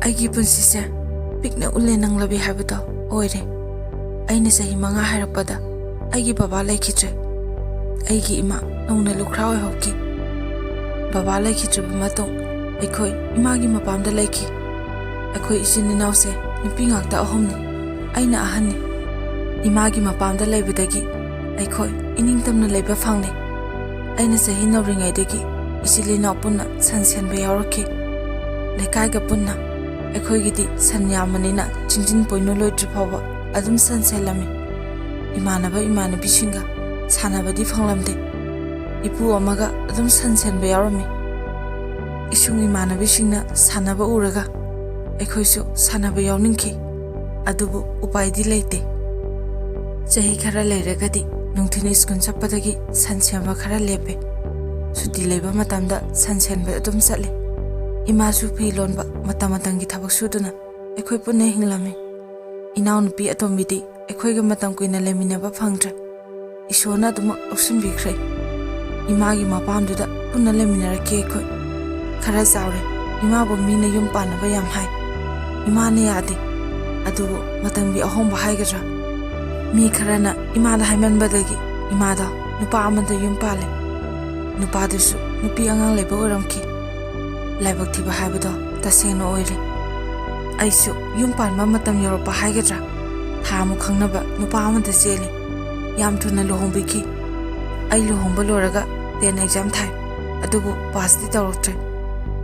ꯑꯩꯒꯤ ꯄꯨꯟꯁꯤꯁꯦ ꯄꯤꯛꯅ ꯎꯜꯂꯦ ꯅꯪꯂꯕꯤ ꯍꯥꯏꯕꯗꯣ ꯑꯣꯏꯔꯦ꯫ ꯑꯩꯅ ꯆꯍꯤ 5 ꯍꯥꯏꯔꯛꯄꯗ ꯑꯩꯒꯤ ꯕꯕꯥ ꯂꯩꯈꯤꯗ꯭ꯔꯦ꯫ ꯑꯩꯒꯤ ꯏꯃꯥ ꯅꯧꯅ ꯂꯨꯈ꯭ꯔꯥ ꯑꯣꯏꯍꯧꯈꯤ꯫ ꯕꯕꯥ ꯂꯩꯈꯤꯗ꯭ꯔꯕ ꯃꯇꯨꯡ ꯑꯩꯈꯣꯏ ꯏꯃꯥꯒꯤ ꯃꯄꯥꯝꯗ ꯂꯩꯈꯤ꯫ ꯑꯩꯈꯣꯏ ꯏꯆꯤꯟ ꯏꯅꯥꯎꯁꯦ ꯅꯨꯄꯤ ꯉꯥꯛꯇ 3ꯅꯤ꯫ ꯑꯩꯅ ꯑꯍꯟꯅꯤ꯫ ꯏꯃꯥꯒꯤ ꯃꯄꯥꯝꯗ ꯂꯩꯕꯗꯒꯤ ꯑꯩꯈꯣꯏ ꯏꯅꯤꯡꯇꯝꯅ ꯂꯩꯕ ꯐꯪꯂꯦ꯫ ꯑꯩꯅ ꯆꯍꯤ ꯅꯧꯔꯤꯉꯩꯗꯒꯤ ꯏꯆꯤꯜ ꯏꯅꯥꯎ ꯄꯨꯟꯅ ꯁꯟ ꯁꯦꯟꯕ ꯌꯥꯎꯔꯛꯈꯤ꯫ ꯂꯩꯀꯥꯏꯒ ꯄꯨꯟꯅ ꯑꯩꯈꯣꯏꯒꯤꯗꯤ ꯁꯟ ꯌꯥꯝꯕꯅꯤꯅ ꯆꯤꯡꯖꯤꯟ ꯄꯣꯏꯅꯨ ꯂꯣꯏꯗ꯭ꯔꯤ ꯐꯥꯎꯕ ꯑꯗꯨꯝ ꯁꯟ ꯁꯦꯜꯂꯝꯃꯤ꯫ ꯏꯃꯥꯟꯅꯕ ꯏꯃꯥꯟꯅꯕꯤꯁꯤꯡꯒ ꯁꯥꯟꯅꯕꯗꯤ ꯐꯪꯂꯝꯗꯦ꯫ ꯏꯄꯨ ꯑꯃꯒ ꯑꯗꯨꯝ ꯁꯟ ꯁꯦꯟꯕ ꯌꯥꯎꯔꯝꯃꯤ꯫ ꯏꯁꯨꯡ ꯏꯃꯥꯟꯅꯕꯤꯁꯤꯡꯅ ꯁꯥꯟꯅꯕ ꯎꯔꯒ ꯑꯩꯈꯣꯏꯁꯨ ꯁꯥꯟꯅꯕ ꯌꯥꯎꯅꯤꯡꯈꯤ꯫ ꯑꯗꯨꯕꯨ ꯎꯄꯥꯏꯗꯤ ꯂꯩꯇꯦ꯫ ꯆꯍꯤ ꯈꯔ ꯂꯩꯔꯒꯗꯤ ꯅꯨꯡꯊꯤꯜ ꯁ꯭ꯀꯨꯜ ꯆꯠꯄꯗꯒꯤ ꯁꯟ ꯁꯦꯟꯕ ꯈꯔ ꯂꯦꯞꯄꯦ꯫ ꯁꯨꯇꯤ ꯂꯩꯕ ꯃꯇꯝꯗ ꯁꯟ ꯁꯦꯟꯕ ꯑꯗꯨꯝ ꯆꯠꯂꯦ꯫ ꯏꯃꯥꯁꯨ ꯐꯤ ꯂꯣꯟꯕ ꯃꯇꯝ ꯃꯇꯝꯒꯤ ꯊꯕꯛ ꯁꯨꯗꯨꯅ ꯑꯩꯈꯣꯏ ꯄꯨꯟꯅ ꯍꯤꯡꯂꯝꯃꯤ꯫ ꯏꯅꯥꯎꯅꯨꯄꯤ ꯑꯇꯣꯝꯕꯤꯗꯤ ꯑꯩꯈꯣꯏꯒ ꯃꯇꯝ ꯀꯨꯏꯅ ꯂꯩꯃꯤꯟꯅꯕ ꯐꯪꯗ꯭ꯔꯦ꯫ ꯏꯁꯣꯔꯅ ꯑꯗꯨꯃꯛ ꯂꯧꯁꯤꯟꯕꯤꯈ꯭ꯔꯦ꯫ ꯏꯃꯥꯒꯤ ꯃꯄꯥꯝꯗꯨꯗ ꯄꯨꯟꯅ ꯂꯩꯃꯤꯟꯅꯔꯛꯈꯤ ꯑꯩꯈꯣꯏ꯫ ꯈꯔ ꯆꯥꯎꯔꯦ ꯏꯃꯥꯕꯨ ꯃꯤꯅ ꯌꯨꯝ ꯄꯥꯟꯅꯕ ꯌꯥꯝ ꯍꯥꯏ꯫ ꯏꯃꯥꯅ ꯌꯥꯗꯦ꯫ ꯑꯗꯨꯕꯨ ꯃꯇꯝꯒꯤ ꯑꯍꯣꯡꯕ ꯍꯥꯏꯒꯗ꯭ꯔꯥ? ꯃꯤ ꯈꯔꯅ ꯏꯃꯥꯗ ꯍꯥꯏꯃꯟꯕꯗꯒꯤ ꯏꯃꯥꯗ ꯅꯨꯄꯥ ꯑꯃꯗ ꯌꯨꯝ ꯄꯥꯜꯂꯦ꯫ ꯅꯨꯄꯥꯗꯨꯁꯨ ꯅꯨꯄꯤ ꯑꯉꯥꯡ ꯂꯩꯕ ꯑꯣꯏꯔꯝꯈꯤ꯫ ꯂꯥꯏꯕꯛ ꯊꯤꯕ ꯍꯥꯏꯕꯗꯣ ꯇꯁꯦꯡꯅ ꯑꯣꯏꯔꯦ꯫ ꯑꯩꯁꯨ ꯌꯨꯝ ꯄꯥꯟꯕ ꯃꯇꯝ ꯌꯧꯔꯛꯄ ꯍꯥꯏꯒꯗ꯭ꯔꯥ? ꯊꯥ ꯑꯃꯨꯛ ꯈꯪꯅꯕ ꯅꯨꯄꯥ ꯑꯃꯗ ꯆꯦꯜꯂꯤ꯫ ꯌꯥꯝ ꯊꯨꯅ ꯂꯨꯍꯣꯡꯕꯤꯈꯤ꯫ ꯑꯩ ꯂꯨꯍꯣꯡꯕ ꯂꯣꯏꯔꯒ 10 ꯑꯦꯛꯖꯥꯝ ꯊꯥꯏ꯫ ꯑꯗꯨꯕꯨ ꯄꯥꯁꯇꯤ ꯇꯧꯔꯛꯇ꯭ꯔꯦ꯫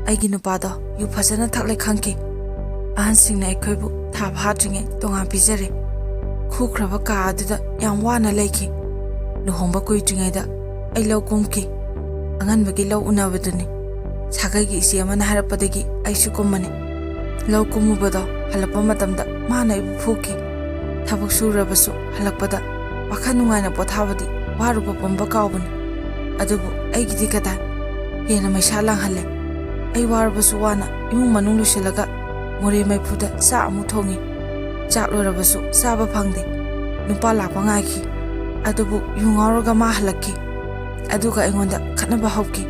ꯑꯩꯒꯤ ꯅꯨꯄꯥꯗꯣ ꯌꯨ ꯐꯖꯅ ꯊꯛꯂꯦ ꯈꯪꯈꯤ꯫ ꯑꯍꯟꯁꯤꯡꯅ ꯑꯩꯈꯣꯏꯕꯨ ꯊꯥ ꯐꯥꯗ꯭ꯔꯤꯉꯩ ꯇꯣꯉꯥꯟ ꯄꯤꯖꯔꯦ꯫ ꯈꯨꯈ꯭ꯔꯕ ꯀꯥ ꯑꯗꯨꯗ ꯌꯥꯝ ꯋꯥꯅ ꯂꯩꯈꯤ꯫ ꯂꯨꯍꯣꯡꯕ ꯀꯨꯏꯗ꯭ꯔꯤꯉꯩꯗ ꯑꯩ ꯂꯧ ꯀꯨꯝꯈꯤ꯫ ꯑꯉꯟꯕꯒꯤ ꯂꯧ ꯎꯅꯕꯗꯨꯅꯤ꯫ ꯁꯥꯒꯩꯒꯤ ꯏꯆꯦ ꯑꯃꯅ ꯍꯥꯏꯔꯛꯄꯗꯒꯤ ꯑꯩꯁꯨ ꯀꯨꯝꯃꯅꯤ꯫ ꯂꯧ ꯀꯨꯝꯃꯨꯕꯗꯣ ꯍꯜꯂꯛꯄ ꯃꯇꯝꯗ ꯃꯥꯅ ꯑꯩꯕꯨ ꯐꯨꯈꯤ꯫ ꯊꯕꯛ ꯁꯨꯔꯕꯁꯨ ꯍꯜꯂꯛꯄꯗ ꯋꯥꯈꯜ ꯅꯨꯡꯉꯥꯏꯅ ꯄꯣꯊꯥꯕꯗꯤ ꯋꯥꯔꯨꯕ ꯄꯨꯝꯕ ꯀꯥꯎꯕꯅꯤ꯫ ꯑꯗꯨꯕꯨ ꯑꯩꯒꯤꯗꯤ ꯀꯗꯥꯏ ꯍꯦꯟꯅ ꯃꯩꯁꯥ ꯂꯥꯡꯍꯜꯂꯦ꯫ ꯑꯩ ꯋꯥꯔꯕꯁꯨ ꯋꯥꯅ ꯏꯃꯨꯡ ꯃꯅꯨꯡ ꯂꯣꯏꯁꯤꯜꯂꯒ ꯃꯣꯔꯦ ꯃꯩꯐꯨꯗ ꯆꯥꯛ ꯑꯃꯨꯛ ꯊꯣꯡꯉꯤ꯫ ꯆꯥꯛ ꯂꯣꯏꯔꯕꯁꯨ ꯆꯥꯕ ꯐꯪꯗꯦ꯫ ꯅꯨꯄꯥ ꯂꯥꯛꯄ ꯉꯥꯏꯈꯤ꯫ ꯑꯗꯨꯕꯨ ꯌꯨ ꯉꯥꯎꯔꯒ ꯃꯥ ꯍꯜꯂꯛꯈꯤ꯫ ꯑꯗꯨꯒ ꯑꯩꯉꯣꯟꯗ ꯈꯠꯅꯕ ꯍꯧꯈꯤ꯫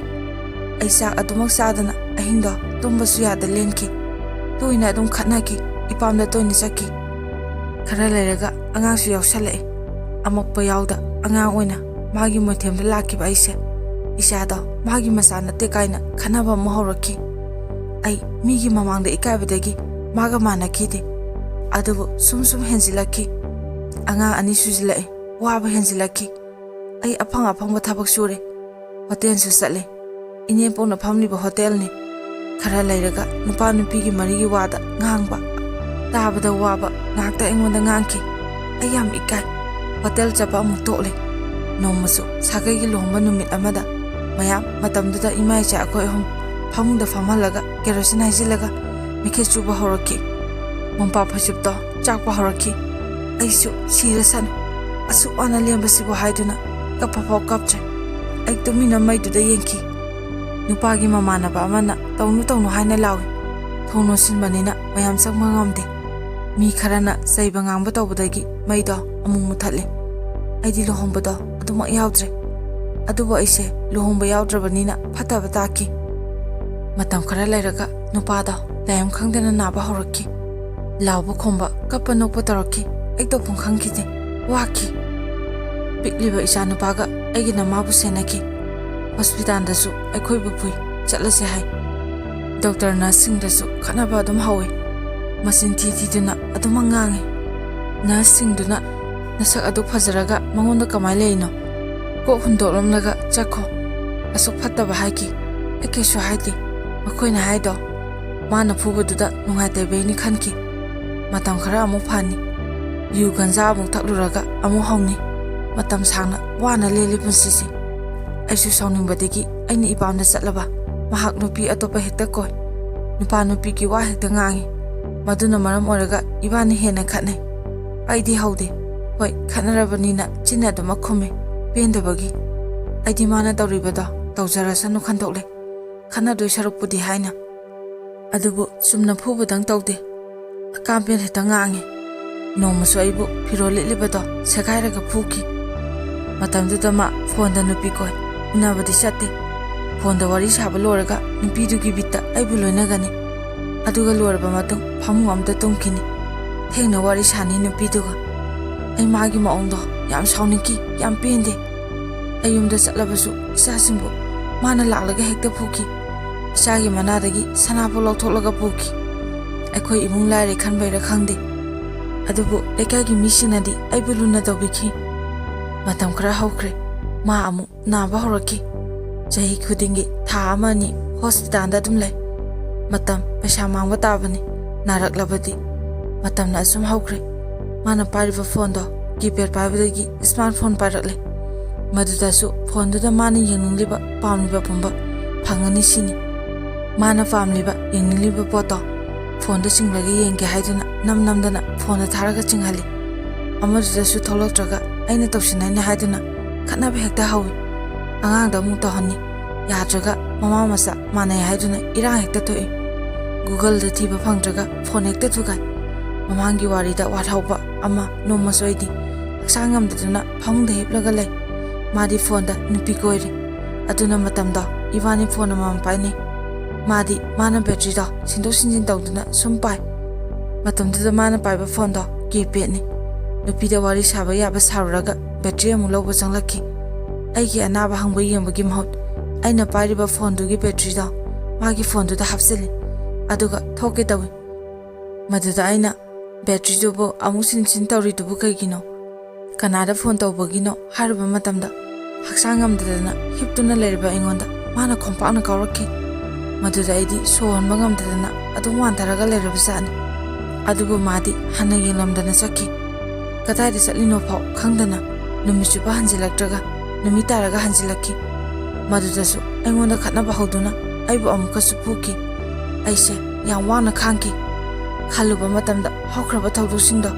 ꯑꯩ ꯆꯥꯛ ꯑꯗꯨꯃꯛ ꯆꯥꯗꯅ ꯑꯍꯤꯡꯗꯣ ꯇꯨꯝꯕꯁꯨ ꯌꯥꯗ ꯂꯦꯟꯈꯤ꯫ ꯇꯣꯏꯅ ꯑꯗꯨꯝ ꯈꯠꯅꯈꯤ꯫ ꯏꯄꯥꯝꯗ ꯇꯣꯏꯅ ꯆꯠꯈꯤ꯫ ꯈꯔ ꯂꯩꯔꯒ ꯑꯉꯥꯡꯁꯨ ꯌꯥꯎꯁꯜꯂꯛꯑꯦ꯫ ꯑꯃꯛꯄ ꯌꯥꯎꯗ ꯑꯉꯥꯡ ꯑꯣꯏꯅ ꯃꯥꯒꯤ ꯃꯣꯏꯊꯦꯝꯗ ꯂꯥꯛꯈꯤꯕ ꯑꯩꯁꯦ ꯏꯆꯥꯗꯣ ꯃꯥꯒꯤ ꯃꯆꯥ ꯅꯠꯇꯦ ꯀꯥꯏꯅ ꯈꯟꯅꯕ ꯑꯃ ꯍꯧꯔꯛꯈꯤ꯫ ꯑꯩ ꯃꯤꯒꯤ ꯃꯃꯥꯡꯗ ꯏꯀꯥꯏꯕꯗꯒꯤ ꯃꯥꯒ ꯃꯥꯟꯅꯈꯤꯗꯦ꯫ ꯑꯗꯨꯕꯨ ꯁꯨꯝ ꯍꯦꯟꯖꯤꯜꯂꯛꯈꯤ꯫ ꯑꯉꯥꯡ 2 ꯁꯨꯖꯤꯜꯂꯛꯑꯦ꯫ ꯋꯥꯕ ꯍꯦꯟꯖꯤꯜꯂꯛꯈꯤ꯫ ꯑꯩ ꯑꯐꯪ ꯑꯐꯪꯕ ꯊꯕꯛ ꯁꯨꯔꯦ꯫ ꯍꯣꯇꯦꯜꯁꯨ ꯆꯠꯂꯦ꯫ ꯏꯅꯦꯝꯄꯣꯛꯅ ꯐꯝꯂꯤꯕ ꯍꯣꯇꯦꯜꯅꯤ꯫ ꯈꯔ ꯂꯩꯔꯒ ꯅꯨꯄꯥ ꯅꯨꯄꯤꯒꯤ ꯃꯔꯤꯒꯤ ꯋꯥꯗ ꯉꯥꯡꯕ꯫ ꯇꯥꯕꯗ ꯋꯥꯕ ꯉꯥꯛꯇ ꯑꯩꯉꯣꯟꯗ ꯉꯥꯡꯈꯤ꯫ ꯑꯩ ꯌꯥꯝ ꯏꯀꯥꯏ꯫ ꯍꯣꯇꯦꯜ ꯆꯠꯄ ꯑꯃꯨꯛ ꯇꯣꯛꯂꯦ꯫ ꯅꯣꯡꯃꯁꯨ ꯁꯥꯒꯩꯒꯤ ꯂꯨꯍꯣꯡꯕ ꯅꯨꯃꯤꯠ ꯑꯃꯗ ꯃꯌꯥꯝ ꯃꯇꯝꯗꯨꯗ ꯏꯃꯥ ꯏꯆꯥ ꯑꯩꯈꯣꯏ 3 ꯐꯃꯨꯡꯗ ꯐꯝꯍꯜꯂꯒ ꯀꯦꯔꯣꯁꯤꯟ ꯍꯩꯖꯤꯜꯂꯒ ꯃꯩꯈꯦꯠ ꯆꯨꯕ ꯍꯧꯔꯛꯈꯤ꯫ ꯃꯣꯝꯄꯥꯛ ꯐꯩꯖꯨꯞꯇꯣ ꯆꯥꯛꯄ ꯍꯧꯔꯛꯈꯤ꯫ ꯑꯩꯁꯨ ꯁꯤꯔꯁꯅꯨ ꯑꯁꯨꯛ ꯋꯥꯅ ꯂꯦꯝꯕꯁꯤꯕꯨ ꯍꯥꯏꯗꯨꯅ ꯀꯞꯄꯐꯥꯎ ꯀꯞꯇ꯭ꯔꯦ꯫ ꯑꯩ ꯇꯨꯃꯤꯟꯅ ꯃꯩꯗꯨꯗ ꯌꯦꯡꯈꯤ꯫ ꯅꯨꯄꯥꯒꯤ ꯃꯃꯥꯟꯅꯕ ꯑꯃꯅ ꯇꯧꯅꯨ ꯍꯥꯏꯅ ꯂꯥꯎꯏ꯫ ꯊꯣꯡ ꯂꯣꯟꯁꯤꯟꯕꯅꯤꯅ ꯃꯌꯥꯝ ꯆꯪꯕ ꯉꯝꯗꯦ꯫ ꯃꯤ ꯈꯔꯅ ꯆꯩꯕ ꯉꯥꯡꯕ ꯇꯧꯕꯗꯒꯤ ꯃꯩꯗꯣ ꯑꯃꯨꯛ ꯃꯨꯊꯠꯂꯦ꯫ ꯑꯩꯗꯤ ꯂꯨꯍꯣꯡꯕꯗꯣ ꯑꯗꯨꯃꯛ ꯌꯥꯎꯗ꯭ꯔꯦ꯫ ꯑꯗꯨꯕꯨ ꯑꯩꯁꯦ ꯂꯨꯍꯣꯡꯕ ꯌꯥꯎꯗ꯭ꯔꯕꯅꯤꯅ ꯐꯠꯇꯕ ꯇꯥꯈꯤ꯫ ꯃꯇꯝ ꯈꯔ ꯂꯩꯔꯒ ꯅꯨꯄꯥꯗꯣ ꯂꯥꯏꯌꯝ ꯈꯪꯗꯅ ꯅꯥꯕ ꯍꯧꯔꯛꯈꯤ꯫ ꯂꯥꯎꯕ ꯈꯣꯡꯕ ꯀꯞꯄ ꯅꯣꯛꯄ ꯇꯧꯔꯛꯈꯤ꯫ ꯑꯩ ꯇꯧꯐꯝ ꯈꯪꯈꯤꯗꯦ꯫ ꯋꯥꯈꯤ꯫ ꯄꯤꯛꯂꯤꯕ ꯏꯆꯥ ꯅꯨꯄꯥꯒ ꯑꯩꯒꯤꯅ ꯃꯥꯕꯨ ꯁꯦꯟꯅꯈꯤ꯫ ꯍꯣꯁꯄꯤꯇꯥꯜꯗꯁꯨ ꯑꯩꯈꯣꯏꯕꯨ ꯄꯨꯏ ꯆꯠꯂꯁꯦ ꯍꯥꯏ꯫ ꯗꯣꯛꯇꯔ ꯅꯔꯁꯁꯤꯡꯗꯁꯨ ꯈꯠꯅꯕ ꯑꯗꯨꯝ ꯍꯧꯏ꯫ ꯃꯆꯤꯟ ꯊꯤꯗꯨꯅ ꯑꯗꯨꯃꯛ ꯉꯥꯡꯉꯤ꯫ ꯅꯔꯁꯁꯤꯡꯗꯨꯅ ꯅꯁꯛ ꯑꯗꯨꯛ ꯐꯖꯔꯒ ꯃꯉꯣꯟꯗ ꯀꯃꯥꯏ ꯂꯩꯔꯤꯅꯣ? ꯀꯣꯛ ꯍꯨꯟꯗꯣꯛꯂꯝꯂꯒ ꯆꯠꯈꯣ꯫ ꯑꯁꯨꯛ ꯐꯠꯇꯕ ꯍꯥꯏꯈꯤ꯫ ꯑꯩ ꯀꯩꯁꯨ ꯍꯥꯏꯗꯦ꯫ ꯃꯈꯣꯏꯅ ꯍꯥꯏꯗꯣ ꯃꯥꯅ ꯐꯨꯕꯗꯨꯗ ꯅꯨꯡꯉꯥꯏꯇꯕꯩꯅꯤ ꯈꯟꯈꯤ꯫ ꯃꯇꯝ ꯈꯔ ꯑꯃꯨꯛ ꯐꯅꯤ꯫ ꯌꯨ ꯒꯟꯖꯥ ꯑꯃꯨꯛ ꯊꯛꯂꯨꯔꯒ ꯑꯃꯨꯛ ꯍꯧꯅꯤ꯫ ꯃꯇꯝ ꯁꯥꯡꯅ ꯋꯥꯅ ꯂꯦꯜꯂꯤ ꯄꯨꯟꯁꯤꯁꯦ꯫ ꯑꯩꯁꯨ ꯁꯥꯎꯅꯤꯡꯕꯗꯒꯤ ꯑꯩꯅ ꯏꯄꯥꯝꯗ ꯆꯠꯂꯕ ꯃꯍꯥꯛ ꯅꯨꯄꯤ ꯑꯇꯣꯞꯄ ꯍꯦꯛꯇ ꯀꯣꯏ꯫ ꯅꯨꯄꯥ ꯅꯨꯄꯤꯒꯤ ꯋꯥ ꯍꯦꯛꯇ ꯉꯥꯡꯉꯤ꯫ ꯃꯗꯨꯅ ꯃꯔꯝ ꯑꯣꯏꯔꯒ ꯏꯕꯥꯅꯤ ꯍꯦꯟꯅ ꯈꯠꯅꯩ꯫ ꯑꯩꯗꯤ ꯍꯧꯗꯦ꯫ ꯍꯣꯏ ꯈꯠꯅꯔꯕꯅꯤꯅ ꯆꯤꯟꯅ ꯑꯗꯨꯃꯛ ꯈꯨꯝꯃꯤ ꯄꯦꯟꯗꯕꯒꯤ꯫ ꯑꯩꯗꯤ ꯃꯥꯅ ꯇꯧꯔꯤꯕꯗꯣ ꯇꯧꯖꯔꯁꯅꯨ ꯈꯟꯗꯣꯛꯂꯦ꯫ ꯈꯠꯅꯗꯣꯏ ꯁꯔꯨꯛꯄꯨꯗꯤ ꯍꯥꯏꯅ꯫ ꯑꯗꯨꯕꯨ ꯆꯨꯝꯅ ꯐꯨꯕꯗꯪ ꯇꯧꯗꯦ꯫ ꯑꯀꯥꯝꯄꯦꯟ ꯍꯦꯛꯇ ꯉꯥꯡꯉꯤ꯫ ꯅꯣꯡꯃꯁꯨ ꯑꯩꯕꯨ ꯐꯤꯔꯣꯜ ꯂꯤꯠꯂꯤꯕꯗꯣ ꯁꯦꯒꯥꯏꯔꯒ ꯐꯨꯈꯤ꯫ ꯃꯇꯝꯗꯨꯗ ꯃꯥ ꯐꯣꯟꯗ ꯅꯨꯄꯤ ꯀꯣꯏ꯫ ꯎꯅꯕꯗꯤ ꯆꯠꯇꯦ꯫ ꯐꯣꯟꯗ ꯋꯥꯔꯤ ꯁꯥꯕ ꯂꯣꯏꯔꯒ ꯅꯨꯄꯤꯗꯨꯒꯤ ꯕꯤꯠꯇ ꯑꯩꯕꯨ ꯂꯣꯏꯅꯒꯅꯤ꯫ ꯑꯗꯨꯒ ꯂꯣꯏꯔꯕ ꯃꯇꯨꯡ ꯐꯃꯨꯡ ꯑꯃꯗ ꯇꯨꯝꯈꯤꯅꯤ꯫ ꯊꯦꯡꯅ ꯋꯥꯔꯤ ꯁꯥꯅꯤ ꯅꯨꯄꯤꯗꯨꯒ꯫ ꯑꯩ ꯃꯥꯒꯤ ꯃꯑꯣꯡꯗꯣ ꯌꯥꯝ ꯁꯥꯎꯅꯤꯡꯈꯤ, ꯌꯥꯝ ꯄꯦꯟꯗꯦ꯫ ꯑꯩ ꯌꯨꯝꯗ ꯆꯠꯂꯕꯁꯨ ꯏꯆꯥꯁꯤꯡꯕꯨ ꯃꯥꯅ ꯂꯥꯛꯂꯒ ꯍꯦꯛꯇ ꯐꯨꯈꯤ꯫ ꯏꯆꯥꯒꯤ ꯃꯅꯥꯗꯒꯤ ꯁꯅꯥꯕꯨ ꯂꯧꯊꯣꯛꯂꯒ ꯄꯨꯈꯤ꯫ ꯑꯩꯈꯣꯏ ꯏꯃꯨꯡ ꯂꯥꯏꯔꯦ ꯈꯟꯕꯩꯔꯥ ꯈꯪꯗꯦ, ꯑꯗꯨꯕꯨ ꯂꯩꯀꯥꯏꯒꯤ ꯃꯤꯁꯤꯡꯅꯗꯤ ꯑꯩꯕꯨ ꯂꯨꯅ ꯇꯧꯕꯤꯈꯤ꯫ ꯃꯇꯝ ꯈꯔ ꯍꯧꯈ꯭ꯔꯦ, ꯃꯥ ꯑꯃꯨꯛ ꯅꯥꯕ ꯍꯧꯔꯛꯈꯤ꯫ ꯆꯍꯤ ꯈꯨꯗꯤꯡꯒꯤ ꯊꯥ ꯑꯃ ꯑꯅꯤ ꯍꯣꯁꯄꯤꯇꯥꯜꯗ ꯑꯗꯨꯝ ꯂꯩ꯫ ꯃꯇꯝ ꯄꯩꯁꯥ ꯃꯥꯡꯕ ꯇꯥꯕꯅꯤ ꯅꯥꯔꯛꯂꯕꯗꯤ꯫ ꯃꯇꯝꯅ ꯑꯁꯨꯝ ꯍꯧꯈ꯭ꯔꯦ꯫ ꯃꯥꯅ ꯄꯥꯏꯔꯤꯕ ꯐꯣꯟꯗꯣ ꯀꯤꯄꯦꯗ ꯄꯥꯏꯕꯗꯒꯤ ꯁ꯭ꯃꯥꯔꯠ ꯐꯣꯟ ꯄꯥꯏꯔꯛꯂꯦ꯫ ꯃꯗꯨꯗꯁꯨ ꯐꯣꯟꯗꯨꯗ ꯃꯥꯅ ꯌꯦꯡꯅꯤꯡꯂꯤꯕ ꯄꯥꯝꯂꯤꯕ ꯄꯨꯝꯕ ꯐꯪꯒꯅꯤ ꯁꯤꯅꯤ꯫ ꯃꯥꯅ ꯄꯥꯝꯂꯤꯕ ꯌꯦꯡꯅꯤꯡꯂꯤꯕ ꯄꯣꯠꯇꯣ ꯐꯣꯟꯗ ꯆꯤꯡꯂꯒ ꯌꯦꯡꯒꯦ ꯍꯥꯏꯗꯨꯅ ꯅꯝꯗꯅ ꯐꯣꯟꯗ ꯊꯥꯔꯒ ꯆꯤꯡꯍꯜꯂꯤ꯫ ꯑꯃꯗꯨꯗꯁꯨ ꯊꯣꯛꯂꯛꯇ꯭ꯔꯒ ꯑꯩꯅ ꯇꯧꯁꯤꯟꯅꯩꯅ ꯍꯥꯏꯗꯨꯅ ꯈꯠꯅꯕ ꯍꯦꯛꯇ ꯍꯧꯏ꯫ ꯑꯉꯥꯡꯗ ꯑꯃꯨꯛ ꯇꯧꯍꯟꯅꯤ, ꯌꯥꯗ꯭ꯔꯒ ꯃꯃꯥ ꯃꯆꯥ ꯃꯥꯟꯅꯩ ꯍꯥꯏꯗꯨꯅ ꯏꯔꯥꯡ ꯍꯦꯛꯇ ꯊꯣꯛꯏ꯫ ꯒꯨꯒꯜꯗ ꯊꯤꯕ ꯐꯪꯗ꯭ꯔꯒ ꯐꯣꯟ ꯍꯦꯛꯇ ꯊꯨꯒꯥꯏ꯫ ꯃꯃꯥꯡꯒꯤ ꯋꯥꯔꯤꯗ ꯋꯥꯠꯍꯧꯕ ꯑꯃ ꯅꯣꯡꯃꯁꯨ ꯑꯩꯗꯤ ꯍꯛꯆꯥꯡ ꯉꯝꯗꯗꯨꯅ ꯐꯃꯨꯡꯗ ꯍꯤꯞꯂꯒ ꯂꯩ꯫ ꯃꯥꯗꯤ ꯐꯣꯟꯗ ꯅꯨꯄꯤ ꯀꯣꯏꯔꯤ꯫ ꯑꯗꯨꯅ ꯃꯇꯝꯗꯣ ꯏꯕꯥꯅꯤ ꯐꯣꯟ ꯑꯃꯃꯝ ꯄꯥꯏꯅꯩ꯫ ꯃꯥꯗꯤ ꯃꯥꯅ ꯕꯦꯇ꯭ꯔꯤꯗꯣ ꯁꯤꯟꯗꯣꯛ ꯁꯤꯟꯖꯤꯟ ꯇꯧꯗꯨꯅ ꯁꯨꯝ ꯄꯥꯏ꯫ ꯃꯇꯝꯗꯨꯗ ꯃꯥꯅ ꯄꯥꯏꯕ ꯐꯣꯟꯗꯣ ꯀꯤꯄꯦꯗꯅꯤ꯫ ꯅꯨꯄꯤꯗ ꯋꯥꯔꯤ ꯁꯥꯕ ꯌꯥꯕ ꯁꯥꯔꯨꯔꯒ ꯕꯦꯇ꯭ꯔꯤ ꯑꯃꯨꯛ ꯂꯧꯕ ꯆꯪꯂꯛꯈꯤ꯫ ꯑꯩꯒꯤ ꯑꯅꯥꯕ ꯍꯪꯕ ꯌꯦꯡꯕꯒꯤ ꯃꯍꯨꯠ ꯑꯩꯅ ꯄꯥꯏꯔꯤꯕ ꯐꯣꯟꯗꯨꯒꯤ ꯕꯦꯇ꯭ꯔꯤꯗꯣ ꯃꯥꯒꯤ ꯐꯣꯟꯗꯨꯗ ꯍꯥꯞꯆꯤꯜꯂꯤ, ꯑꯗꯨꯒ ꯊꯣꯛꯀꯦ ꯇꯧꯏ꯫ ꯃꯗꯨꯗ ꯑꯩꯅ ꯕꯦꯇ꯭ꯔꯤꯗꯨꯕꯨ ꯑꯃꯨꯛ ꯁꯤꯟ ꯇꯧꯔꯤꯗꯨꯕꯨ ꯀꯩꯒꯤꯅꯣ, ꯀꯅꯥꯗ ꯐꯣꯟ ꯇꯧꯕꯒꯤꯅꯣ ꯍꯥꯏꯔꯨꯕ ꯃꯇꯝꯗ ꯍꯛꯆꯥꯡ ꯉꯝꯗꯗꯅ ꯍꯤꯞꯇꯨꯅ ꯂꯩꯔꯤꯕ ꯑꯩꯉꯣꯟꯗ ꯃꯥꯅ ꯈꯣꯡꯄꯥꯛꯅ ꯀꯥꯎꯔꯛꯈꯤ꯫ ꯃꯗꯨꯗ ꯑꯩꯗꯤ ꯁꯣꯔ ꯍꯣꯟꯕ ꯉꯝꯗꯗꯅ ꯑꯗꯨꯝ ꯋꯥꯟꯊꯔꯒ ꯂꯩꯔꯕꯖꯥꯠꯅꯤ꯫ ꯑꯗꯨꯕꯨ ꯃꯥꯗꯤ ꯍꯟꯅ ꯌꯦꯡꯂꯝꯗꯅ ꯆꯠꯈꯤ꯫ ꯀꯗꯥꯏꯗ ꯆꯠꯂꯤꯅꯣ ꯐꯥꯎ ꯈꯪꯗꯅ ꯅꯨꯃꯤꯠ ꯆꯨꯞꯄ ꯍꯟꯖꯤꯜꯂꯛꯇ꯭ꯔꯒ ꯅꯨꯃꯤꯠ ꯇꯥꯔꯒ ꯍꯟꯖꯤꯜꯂꯛꯈꯤ꯫ ꯃꯗꯨꯗꯁꯨ ꯑꯩꯉꯣꯟꯗ ꯈꯠꯅꯕ ꯍꯧꯗꯨꯅ ꯑꯩꯕꯨ ꯑꯃꯨꯛꯀꯁꯨ ꯐꯨꯈꯤ꯫ ꯑꯩꯁꯦ ꯌꯥꯝ ꯋꯥꯅ ꯈꯥꯡꯈꯤ꯫ ꯈꯜꯂꯨꯕ ꯃꯇꯝꯗ ꯍꯧꯈ꯭ꯔꯕ ꯊꯧꯗꯣꯛꯁꯤꯡꯗꯣ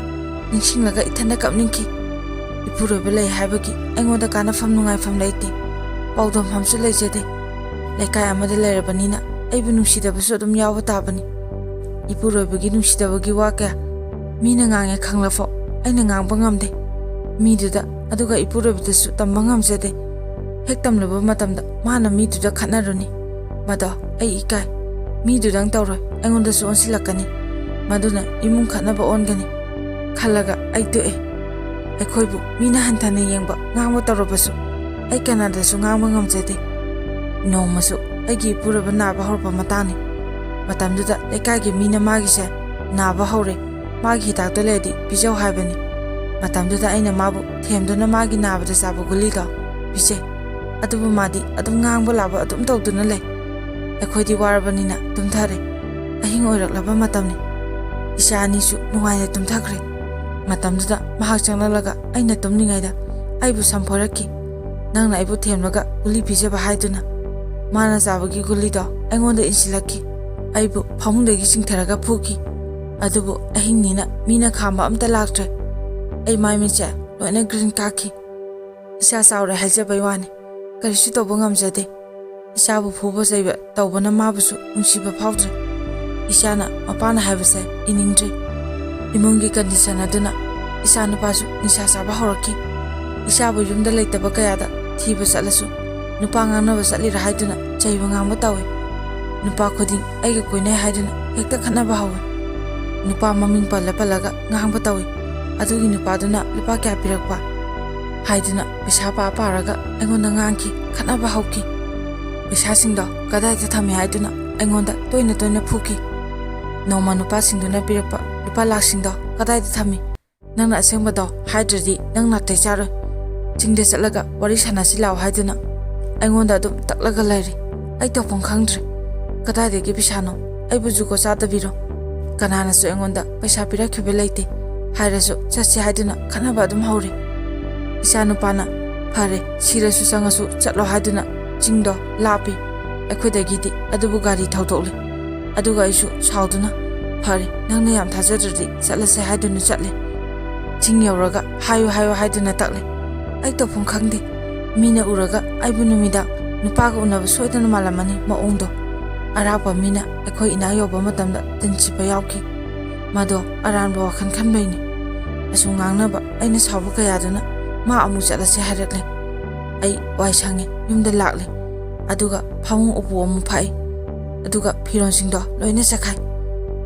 ꯅꯤꯡꯁꯤꯡꯂꯒ ꯏꯊꯟꯗ ꯀꯞꯅꯤꯡꯈꯤ꯫ ꯏꯄꯨꯔꯣꯏꯕ ꯂꯩ ꯍꯥꯏꯕꯒꯤ ꯑꯩꯉꯣꯟꯗ ꯀꯥꯟꯅꯐꯝ ꯅꯨꯡꯉꯥꯏꯐꯝ ꯂꯩꯇꯦ, ꯄꯥꯎꯗꯝꯐꯝꯁꯨ ꯂꯩꯖꯗꯦ꯫ ꯂꯩꯀꯥꯏ ꯑꯃꯗ ꯂꯩꯔꯕꯅꯤꯅ ꯑꯩꯕꯨ ꯅꯨꯡꯁꯤꯗꯕꯁꯨ ꯑꯗꯨꯝ ꯌꯥꯎꯕ ꯇꯥꯕꯅꯤ꯫ ꯏꯄꯨꯔꯣꯏꯕꯒꯤ ꯅꯨꯡꯁꯤꯗꯕꯒꯤ ꯋꯥ ꯀꯌꯥ ꯃꯤꯅ ꯉꯥꯡꯉꯦ ꯈꯪꯂꯐꯥꯎ ꯑꯩꯅ ꯉꯥꯡꯕ ꯉꯝꯗꯦ ꯃꯤꯗꯨꯗ, ꯑꯗꯨꯒ ꯏꯄꯨꯔꯣꯏꯕꯗꯁꯨ ꯇꯝꯕ ꯉꯝꯖꯗꯦ꯫ ꯍꯦꯛ ꯇꯝꯂꯨꯕ ꯃꯇꯝꯗ ꯃꯥꯅ ꯃꯤꯗꯨꯗ ꯈꯠꯅꯔꯨꯅꯤ꯫ ꯃꯗꯣ ꯑꯩ ꯏꯀꯥꯏ꯫ ꯃꯤꯗꯨꯗꯪ ꯇꯧꯔꯣꯏ, ꯑꯩꯉꯣꯟꯗꯁꯨ ꯑꯣꯟꯁꯤꯜꯂꯛꯀꯅꯤ꯫ ꯃꯗꯨꯅ ꯏꯃꯨꯡ ꯈꯠꯅꯕ ꯑꯣꯟꯒꯅꯤ ꯈꯜꯂꯒ ꯑꯩ ꯇꯣꯛꯑꯦ꯫ ꯑꯩꯈꯣꯏꯕꯨ ꯃꯤꯅ ꯍꯟꯊꯅ ꯌꯦꯡꯕ ꯉꯥꯡꯕ ꯇꯧꯔꯕꯁꯨ ꯑꯩ ꯀꯅꯥꯗꯁꯨ ꯉꯥꯡꯕ ꯉꯝꯖꯗꯦ꯫ ꯅꯣꯡꯃꯁꯨ ꯑꯩꯒꯤ ꯏꯄꯨꯔꯣꯏꯕ ꯅꯥꯕ ꯍꯧꯔꯛꯄ ꯃꯇꯥꯡꯅꯤ꯫ ꯃꯇꯝꯗꯨꯗ ꯂꯩꯀꯥꯏꯒꯤ ꯃꯤꯅ ꯃꯥꯒꯤꯁꯦ ꯅꯥꯕ ꯍꯧꯔꯦ, ꯃꯥꯒꯤ ꯍꯤꯗꯥꯛꯇꯣ ꯂꯩꯔꯗꯤ ꯄꯤꯖꯧ ꯍꯥꯏꯕꯅꯤ꯫ ꯃꯇꯝꯗꯨꯗ ꯑꯩꯅ ꯃꯥꯕꯨ ꯊꯦꯝꯗꯨꯅ ꯃꯥꯒꯤ ꯅꯥꯕꯗ ꯆꯥꯕ ꯒꯨꯂꯤꯗꯣ ꯄꯤꯖꯩ꯫ ꯑꯗꯨꯕꯨ ꯃꯥꯗꯤ ꯑꯗꯨꯝ ꯉꯥꯡꯕ ꯂꯥꯕ ꯑꯗꯨꯝ ꯇꯧꯗꯨꯅ ꯂꯩ꯫ ꯑꯩꯈꯣꯏꯗꯤ ꯋꯥꯔꯕꯅꯤꯅ ꯇꯨꯝꯊꯔꯦ꯫ ꯑꯍꯤꯡ ꯑꯣꯏꯔꯛꯂꯕ ꯃꯇꯝꯅꯤ꯫ ꯏꯆꯥ ꯑꯅꯤꯁꯨ ꯅꯨꯡꯉꯥꯏꯅ ꯇꯨꯝꯊꯈ꯭ꯔꯦ꯫ ꯃꯇꯝꯗꯨꯗ ꯃꯍꯥꯛ ꯆꯪꯂꯛꯂꯒ ꯑꯩꯅ ꯇꯨꯝꯂꯤꯉꯩꯗ ꯑꯩꯕꯨ ꯁꯝꯐꯣꯏꯔꯛꯈꯤ꯫ ꯅꯪꯅ ꯑꯩꯕꯨ ꯊꯦꯝꯂꯒ ꯒꯨꯂꯤ ꯄꯤꯖꯕ ꯍꯥꯏꯗꯨꯅ꯫ ꯃꯥꯅ ꯆꯥꯕꯒꯤ ꯒꯨꯂꯤꯗꯣ ꯑꯩꯉꯣꯟꯗ ꯏꯟꯁꯤꯜꯂꯛꯈꯤ꯫ ꯑꯩꯕꯨ ꯐꯃꯨꯡꯗꯒꯤ ꯆꯤꯡꯊꯔꯒ ꯐꯨꯈꯤ꯫ ꯑꯗꯨꯕꯨ ꯑꯍꯤꯡꯅꯤꯅ ꯃꯤꯅ ꯈꯥꯝꯕ ꯑꯝꯇ ꯂꯥꯛꯇ꯭ꯔꯦ꯫ ꯑꯩ ꯃꯥꯏ ꯃꯤꯠꯁꯦ ꯂꯣꯏꯅ ꯒ꯭ꯔꯤꯟ ꯀꯥꯈꯤ꯫ ꯏꯆꯥ ꯆꯥꯎꯔꯦ ꯍꯥꯏꯖꯕꯩ ꯋꯥꯅꯤ, ꯀꯔꯤꯁꯨ ꯇꯧꯕ ꯉꯝꯖꯗꯦ꯫ ꯏꯆꯥꯕꯨ ꯐꯨꯕ ꯆꯩꯕ ꯇꯧꯕꯅ ꯃꯥꯕꯨꯁꯨ ꯅꯨꯡꯁꯤꯕ ꯐꯥꯎꯗ꯭ꯔꯦ꯫ ꯏꯆꯥꯅ ꯃꯄꯥꯅ ꯍꯥꯏꯕꯁꯦ ꯏꯅꯤꯡꯗ꯭ꯔꯦ꯫ ꯏꯃꯨꯡꯒꯤ ꯀꯟꯗꯤꯁꯟ ꯑꯗꯨꯅ ꯏꯆꯥ ꯅꯨꯄꯥꯁꯨ ꯅꯤꯁꯥ ꯆꯥꯕ ꯍꯧꯔꯛꯈꯤ꯫ ꯏꯆꯥꯕꯨ ꯌꯨꯝꯗ ꯂꯩꯇꯕ ꯀꯌꯥꯗ ꯊꯤꯕ ꯆꯠꯂꯁꯨ ꯅꯨꯄꯥ ꯉꯥꯡꯅꯕ ꯆꯠꯂꯤꯔꯥ ꯍꯥꯏꯗꯨꯅ ꯆꯩꯕ ꯉꯥꯡꯕ ꯇꯧꯏ꯫ ꯅꯨꯄꯥ ꯈꯨꯗꯤꯡ ꯑꯩꯒ ꯀꯣꯏꯅꯩ ꯍꯥꯏꯗꯨꯅ ꯍꯦꯛꯇ ꯈꯠꯅꯕ ꯍꯧꯏ꯫ ꯅꯨꯄꯥ ꯃꯃꯤꯡ ꯄꯜꯂꯒ ꯉꯥꯡꯕ ꯇꯧꯏ꯫ ꯑꯗꯨꯒꯤ ꯅꯨꯄꯥꯗꯨꯅ ꯂꯨꯄꯥ ꯀꯌꯥ ꯄꯤꯔꯛꯄ ꯍꯥꯏꯗꯨꯅ ꯄꯩꯁꯥ ꯄꯥꯔꯒ ꯑꯩꯉꯣꯟꯗ ꯉꯥꯡꯈꯤ, ꯈꯠꯅꯕ ꯍꯧꯈꯤ꯫ ꯄꯩꯁꯥꯁꯤꯡꯗꯣ ꯀꯗꯥꯏꯗ ꯊꯝꯃꯤ ꯍꯥꯏꯗꯨꯅ ꯑꯩꯉꯣꯟꯗ ꯇꯣꯏꯅ ꯐꯨꯈꯤ꯫ ꯅꯣꯡꯃ ꯅꯨꯄꯥꯁꯤꯡꯗꯨꯅ ꯄꯤꯔꯛꯄ ꯂꯨꯄꯥ ꯂꯥꯛꯁꯤꯡꯗꯣ ꯀꯗꯥꯏꯗ ꯊꯝꯃꯤ? ꯅꯪꯅ ꯑꯁꯦꯡꯕꯗꯣ ꯍꯥꯏꯗ꯭ꯔꯗꯤ ꯅꯪ ꯅꯥꯇꯩ ꯆꯥꯔꯣꯏ꯫ ꯆꯤꯡꯗ ꯆꯠꯂꯒ ꯋꯥꯔꯤ ꯁꯥꯟꯅꯁꯤ ꯂꯥꯛꯑꯣ ꯍꯥꯏꯗꯨꯅ ꯑꯩꯉꯣꯟꯗ ꯑꯗꯨꯝ ꯇꯛꯂꯒ ꯂꯩꯔꯤ꯫ ꯑꯩ ꯇꯧꯐꯝ ꯈꯪꯗ꯭ꯔꯦ꯫ ꯀꯗꯥꯏꯗꯒꯤ ꯄꯩꯁꯥꯅꯣ? ꯑꯩꯕꯨ ꯖꯨꯒꯣꯠ ꯆꯥꯗꯕꯤꯔꯣ? ꯀꯅꯥꯅꯁꯨ ꯑꯩꯉꯣꯟꯗ ꯄꯩꯁా ꯄꯤꯔꯛꯈꯤꯕ ꯂꯩꯇꯦ ꯍꯥꯏꯔꯁꯨ ꯆꯠꯁꯤ ꯍꯥꯏꯗꯨꯅ ꯈꯠꯅꯕ ꯑꯗꯨꯝ ꯍꯧꯔꯤ꯫ ꯏꯆꯥ ꯅꯨꯄꯥꯅ ꯐꯔꯦ ꯁꯤꯔꯁꯨ ꯆꯪꯉꯁꯨ ꯆꯠꯂꯣ ꯍꯥꯏꯗꯨꯅ ꯆꯤꯡꯗꯣ ꯂꯥꯞꯄꯤ ꯑꯩꯈꯣꯏꯗꯒꯤꯗꯤ, ꯑꯗꯨꯕꯨ ꯒꯥꯔꯤ ꯊꯧꯗꯣꯛꯂꯤ꯫ ꯑꯗꯨꯒ ꯑꯩꯁꯨ ꯁꯥꯎꯗꯨꯅ ꯐꯔꯦ ꯅꯪꯅ ꯌꯥꯝ ꯊꯥꯖꯗ꯭ꯔꯗꯤ ꯆꯠꯂꯁꯦ ꯍꯥꯏꯗꯨꯅ ꯆꯠꯂꯦ꯫ ꯆꯤꯡ ꯌꯧꯔꯒ ꯍꯥꯏꯌꯨ ꯍꯥꯏꯗꯨꯅ ꯇꯛꯂꯦ꯫ ꯑꯩ ꯇꯧꯐꯝ ꯈꯪꯗꯦ꯫ ꯃꯤꯅ ꯎꯔꯒ ꯑꯩꯕꯨ ꯅꯨꯃꯤꯗꯥꯡ ꯅꯨꯄꯥꯒ ꯎꯅꯕ ꯁꯣꯏꯗꯅ ꯃꯥꯜꯂꯝꯃꯅꯤ ꯃꯑꯣꯡꯗꯣ꯫ ꯑꯔꯥꯛꯄ ꯃꯤꯅ ꯑꯩꯈꯣꯏ ꯏꯅꯥꯛ ꯌꯧꯕ ꯃꯇꯝꯗ ꯇꯤꯟꯁꯤꯠꯄ ꯌꯥꯎꯈꯤ꯫ ꯃꯗꯣ ꯑꯔꯥꯟꯕ ꯋꯥꯈꯜ ꯈꯟꯕꯩꯅꯤ꯫ ꯑꯁꯨꯝ ꯉꯥꯡꯅꯕ ꯑꯩꯅ ꯁꯥꯎꯕ ꯀꯌꯥꯗꯨꯅ ꯃꯥ ꯑꯃꯨꯛ ꯆꯠꯂꯁꯦ ꯍꯥꯏꯔꯛꯂꯦ꯫ ꯑꯩ ꯋꯥꯏ ꯁꯪꯉꯦ, ꯌꯨꯝꯗ ꯂꯥꯛꯂꯦ꯫ ꯑꯗꯨꯒ ꯐꯃꯨꯡ ꯎꯄꯨ ꯑꯃꯨꯛ ꯐꯛꯏ꯫ ꯑꯗꯨꯒ ꯐꯤꯔꯣꯟꯁꯤꯡꯗꯣ ꯂꯣꯏꯅ ꯆꯈꯥꯏ꯫